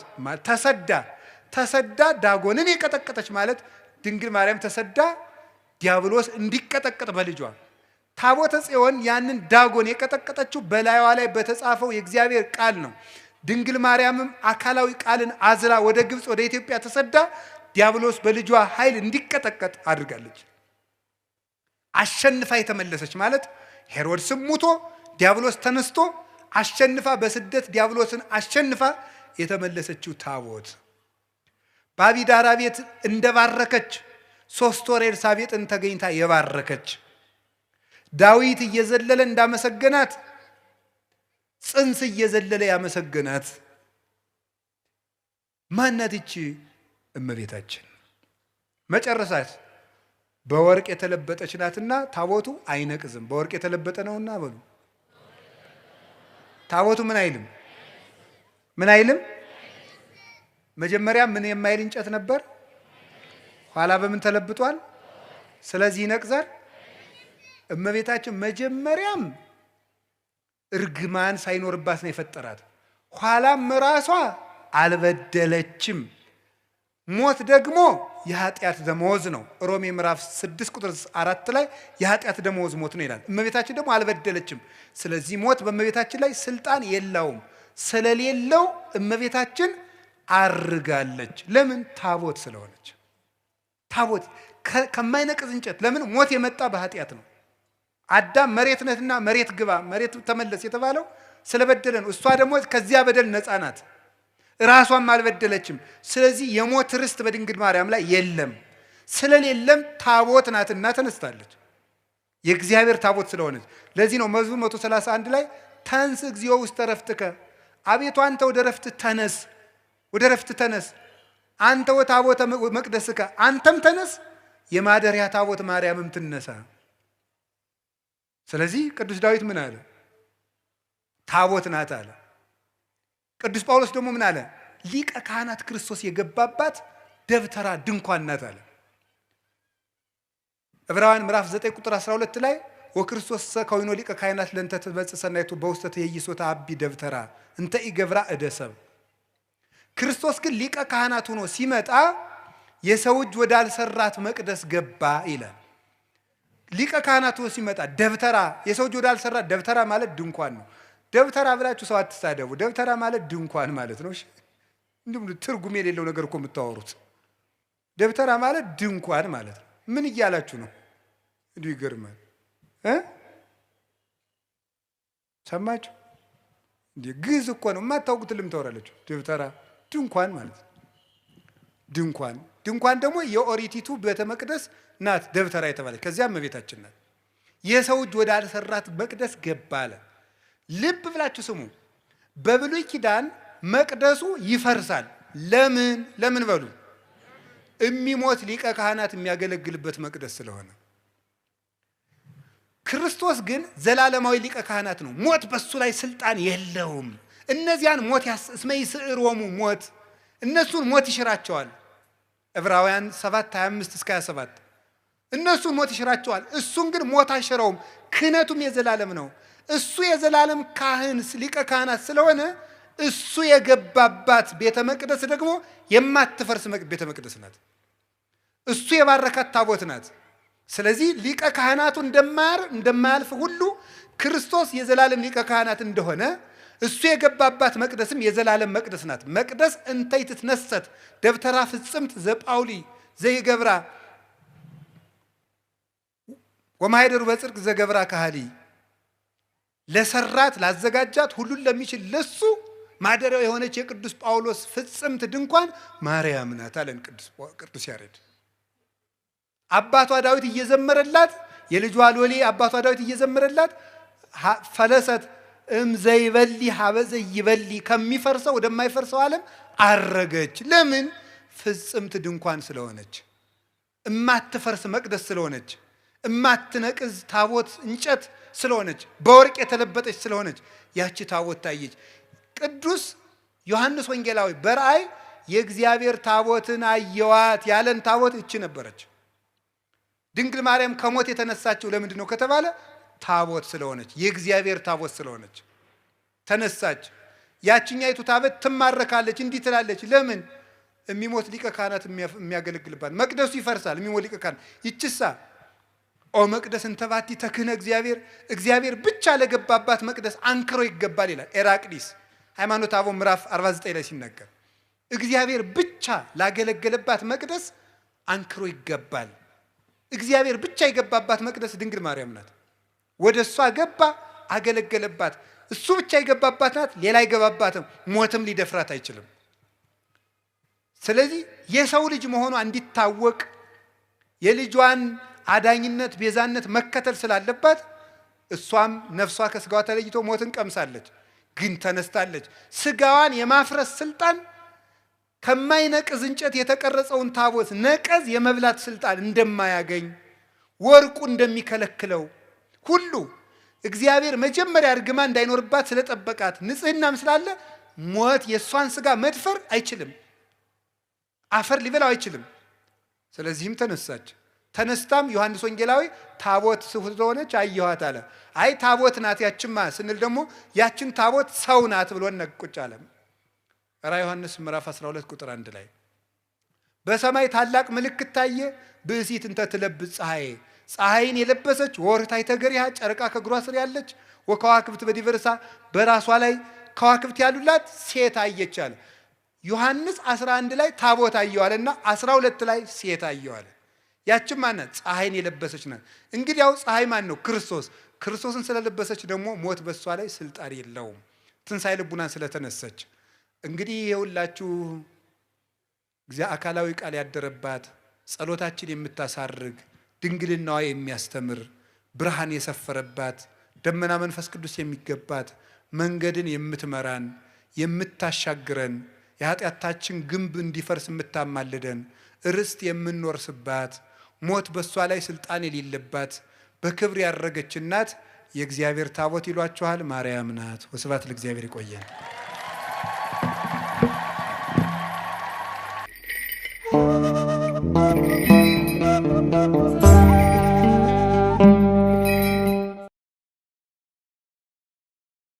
ተሰዳ ዳጎንን የቀጠቀጠች ማለት ድንግል ማርያም ተሰዳ ዲያብሎስ እንዲቀጠቀጥ በልጇ ታቦተ ጽዮን ያንን ዳጎን የቀጠቀጠችው በላይዋ ላይ በተጻፈው የእግዚአብሔር ቃል ነው። ድንግል ማርያምም አካላዊ ቃልን አዝላ ወደ ግብፅ ወደ ኢትዮጵያ ተሰዳ ዲያብሎስ በልጇ ኃይል እንዲቀጠቀጥ አድርጋለች። አሸንፋ የተመለሰች ማለት ሄሮድስም ሙቶ ዲያብሎስ ተነስቶ አሸንፋ በስደት ዲያብሎስን አሸንፋ የተመለሰችው ታቦት በአቢዳራ ቤት እንደባረከች 3 ወር ኤልሳቤጥን ተገኝታ የባረከች ዳዊት እየዘለለ እንዳመሰገናት ጽንስ እየዘለለ ያመሰገናት ማናት? ይቺ እመቤታችን። መጨረሳት በወርቅ የተለበጠች ናትና ታቦቱ አይነቅዝም። በወርቅ የተለበጠ ነውና በሉ ታቦቱ ምን አይልም? መጀመሪያ ምን የማይል እንጨት ነበር፣ ኋላ በምን ተለብጧል? ስለዚህ ይነቅዛል። እመቤታችን መጀመሪያም እርግማን ሳይኖርባት ነው የፈጠራት። ኋላም ራሷ አልበደለችም። ሞት ደግሞ የኃጢአት ደመወዝ ነው። ሮሜ ምዕራፍ 6 ቁጥር 4 ላይ የኃጢአት ደመወዝ ሞት ነው ይላል። እመቤታችን ደግሞ አልበደለችም። ስለዚህ ሞት በእመቤታችን ላይ ስልጣን የለውም። ስለሌለው እመቤታችን አርጋለች። ለምን? ታቦት ስለሆነች። ታቦት ከማይነቅዝ እንጨት። ለምን? ሞት የመጣ በኃጢአት ነው። አዳም መሬት ነህና መሬት ግባ መሬት ተመለስ የተባለው ስለበደለ ነው። እሷ ደግሞ ከዚያ በደል ነፃ ናት፣ ራሷም አልበደለችም። ስለዚህ የሞት ርስት በድንግል ማርያም ላይ የለም። ስለሌለም ታቦት ናትና ተነስታለች፣ የእግዚአብሔር ታቦት ስለሆነች። ለዚህ ነው መዝሙር 131 ላይ ተንስ እግዚኦ ውስተ ዕረፍትከ፣ አቤቱ አንተ ወደ ዕረፍት ተነስ፣ ወደ ዕረፍት ተነስ፣ አንተ ወታቦተ መቅደስከ፣ አንተም ተነስ፣ የማደሪያ ታቦት ማርያምም ትነሳ። ስለዚህ ቅዱስ ዳዊት ምን አለ? ታቦት ናት አለ። ቅዱስ ጳውሎስ ደግሞ ምን አለ? ሊቀ ካህናት ክርስቶስ የገባባት ደብተራ ድንኳን ናት አለ። ዕብራውያን ምዕራፍ 9 ቁጥር 12 ላይ ወክርስቶስ ከወይኖ ሊቀ ካህናት ለእንተ ትበጽሕ ሰናይቱ በውስተ ትዔይሶተ አቢ ደብተራ እንተ ኢገብራ እደ ሰብእ። ክርስቶስ ግን ሊቀ ካህናት ሆኖ ሲመጣ የሰው እጅ ወዳልሰራት መቅደስ ገባ ይላል። ሊቀ ካህናት ሆኖ ሲመጣ ደብተራ፣ የሰው እጅ ወዳልሰራት፣ ደብተራ ማለት ድንኳን ነው። ደብተራ ብላችሁ ሰው አትሳደቡ። ደብተራ ማለት ድንኳን ማለት ነው። እንዲሁም ትርጉም የሌለው ነገር እኮ የምታወሩት። ደብተራ ማለት ድንኳን ማለት ነው። ምን እያላችሁ ነው? እንዲሁ ይገርማል። ሰማችሁ? እንዴ ግዕዝ እኮ ነው፣ የማታውቁት ልም ታወራላችሁ። ደብተራ ድንኳን ማለት ነው። ድንኳን ደግሞ የኦሪቲቱ ቤተ መቅደስ ናት ደብተራ የተባለች። ከዚያም እመቤታችን ናት። የሰው እጅ ወዳልሰራት መቅደስ ገባ አለ። ልብ ብላችሁ ስሙ። በብሉይ ኪዳን መቅደሱ ይፈርሳል። ለምን በሉ? የሚሞት ሊቀ ካህናት የሚያገለግልበት መቅደስ ስለሆነ። ክርስቶስ ግን ዘላለማዊ ሊቀ ካህናት ነው። ሞት በሱ ላይ ስልጣን የለውም። እነዚያን ሞት እስመ ይስዕሮሙ ሞት፣ እነሱን ሞት ይሽራቸዋል። ዕብራውያን 7:25 እስከ 27 እነሱን ሞት ይሽራቸዋል። እሱን ግን ሞት አይሽረውም። ክህነቱም የዘላለም ነው። እሱ የዘላለም ካህን ሊቀ ካህናት ስለሆነ እሱ የገባባት ቤተ መቅደስ ደግሞ የማትፈርስ ቤተ መቅደስ ናት። እሱ የባረካት ታቦት ናት። ስለዚህ ሊቀ ካህናቱ እንደማያልፍ ሁሉ ክርስቶስ የዘላለም ሊቀ ካህናት እንደሆነ እሱ የገባባት መቅደስም የዘላለም መቅደስ ናት። መቅደስ እንተይ ትትነሰት ደብተራ ፍጽምት ዘጳውሊ ዘይገብራ ወማይደሩ በጽድቅ ዘገብራ ካህሊ፣ ለሰራት ላዘጋጃት ሁሉን ለሚችል ለሱ ማደሪያው የሆነች የቅዱስ ጳውሎስ ፍጽምት ድንኳን ማርያም ናት አለን ቅዱስ ያሬድ። አባቷ ዳዊት እየዘመረላት፣ የልጇ ሎሌ አባቷ ዳዊት እየዘመረላት ፈለሰት ዘይበሊ ሀበ ዘይበሊ፣ ከሚፈርሰው ወደማይፈርሰው ዓለም አረገች። ለምን? ፍጽምት ድንኳን ስለሆነች፣ እማትፈርስ መቅደስ ስለሆነች፣ እማትነቅዝ ታቦት እንጨት ስለሆነች፣ በወርቅ የተለበጠች ስለሆነች ያቺ ታቦት ታየች። ቅዱስ ዮሐንስ ወንጌላዊ በራእይ የእግዚአብሔር ታቦትን አየዋት ያለን ታቦት እቺ ነበረች። ድንግል ማርያም ከሞት የተነሳችው ለምንድን ነው ከተባለ ታቦት ስለሆነች፣ የእግዚአብሔር ታቦት ስለሆነች ተነሳች። ያችኛይቱ ታቦት ትማረካለች፣ እንዲህ ትላለች። ለምን? የሚሞት ሊቀ ካህናት የሚያገለግልባት። መቅደሱ ይፈርሳል፣ የሚሞት ሊቀ ካህናት። ይችሳ ኦ መቅደስ እንተባቲ ተክህነ እግዚአብሔር፣ እግዚአብሔር ብቻ ለገባባት መቅደስ አንክሮ ይገባል ይላል ኤራቅሊስ ሃይማኖተ አበው ምዕራፍ 49 ላይ ሲናገር፣ እግዚአብሔር ብቻ ላገለገለባት መቅደስ አንክሮ ይገባል። እግዚአብሔር ብቻ የገባባት መቅደስ ድንግል ማርያም ናት። ወደ እሷ ገባ፣ አገለገለባት። እሱ ብቻ የገባባት ናት፣ ሌላ አይገባባትም። ሞትም ሊደፍራት አይችልም። ስለዚህ የሰው ልጅ መሆኗ እንዲታወቅ የልጇን አዳኝነት ቤዛነት መከተል ስላለባት እሷም ነፍሷ ከስጋዋ ተለይቶ ሞትን ቀምሳለች፣ ግን ተነስታለች። ስጋዋን የማፍረስ ስልጣን ከማይነቅዝ እንጨት የተቀረጸውን ታቦት ነቀዝ የመብላት ስልጣን እንደማያገኝ፣ ወርቁ እንደሚከለክለው ሁሉ እግዚአብሔር መጀመሪያ እርግማ እንዳይኖርባት ስለጠበቃት ንጽህናም ስላለ ሞት የእሷን ስጋ መድፈር አይችልም፣ አፈር ሊበላው አይችልም። ስለዚህም ተነሳች። ተነስታም ዮሐንስ ወንጌላዊ ታቦት ስለሆነች አየኋት አለ። አይ ታቦት ናት ያችማ ስንል ደግሞ ያችን ታቦት ሰው ናት ብሎ ነቁጭ አለ። ራዕየ ዮሐንስ ምዕራፍ 12 ቁጥር 1 ላይ በሰማይ ታላቅ ምልክት ታየ፣ ብእሲት እንተ ትለብስ ፀሐይ፣ ፀሐይን የለበሰች ወርኅታይተ ገሪሃ፣ ጨረቃ ከእግሯ ስር ያለች፣ ወከዋክብት በዲበ ርእሳ፣ በራሷ ላይ ከዋክብት ያሉላት ሴት አየች አለ። ዮሐንስ 11 ላይ ታቦት አየዋልና 12 ላይ ሴት አየዋለ። ያችም ማናት? ፀሐይን የለበሰች ናት። እንግዲህ ያው ፀሐይ ማን ነው? ክርስቶስ። ክርስቶስን ስለለበሰች ደግሞ ሞት በሷ ላይ ስልጣን የለውም፣ ትንሣኤ ልቡናን ስለተነሰች። እንግዲህ የሁላችሁ አካላዊ ቃል ያደረባት ጸሎታችን የምታሳርግ ድንግልናዋ የሚያስተምር ብርሃን የሰፈረባት ደመና መንፈስ ቅዱስ የሚገባት መንገድን የምትመራን የምታሻግረን የኃጢአታችን ግንብ እንዲፈርስ የምታማልደን ርስት የምንወርስባት ሞት በሷ ላይ ስልጣን የሌለባት በክብር ያረገች እናት የእግዚአብሔር ታቦት ይሏችኋል። ማርያም ናት። ወስብሐት ለእግዚአብሔር። ይቆየን።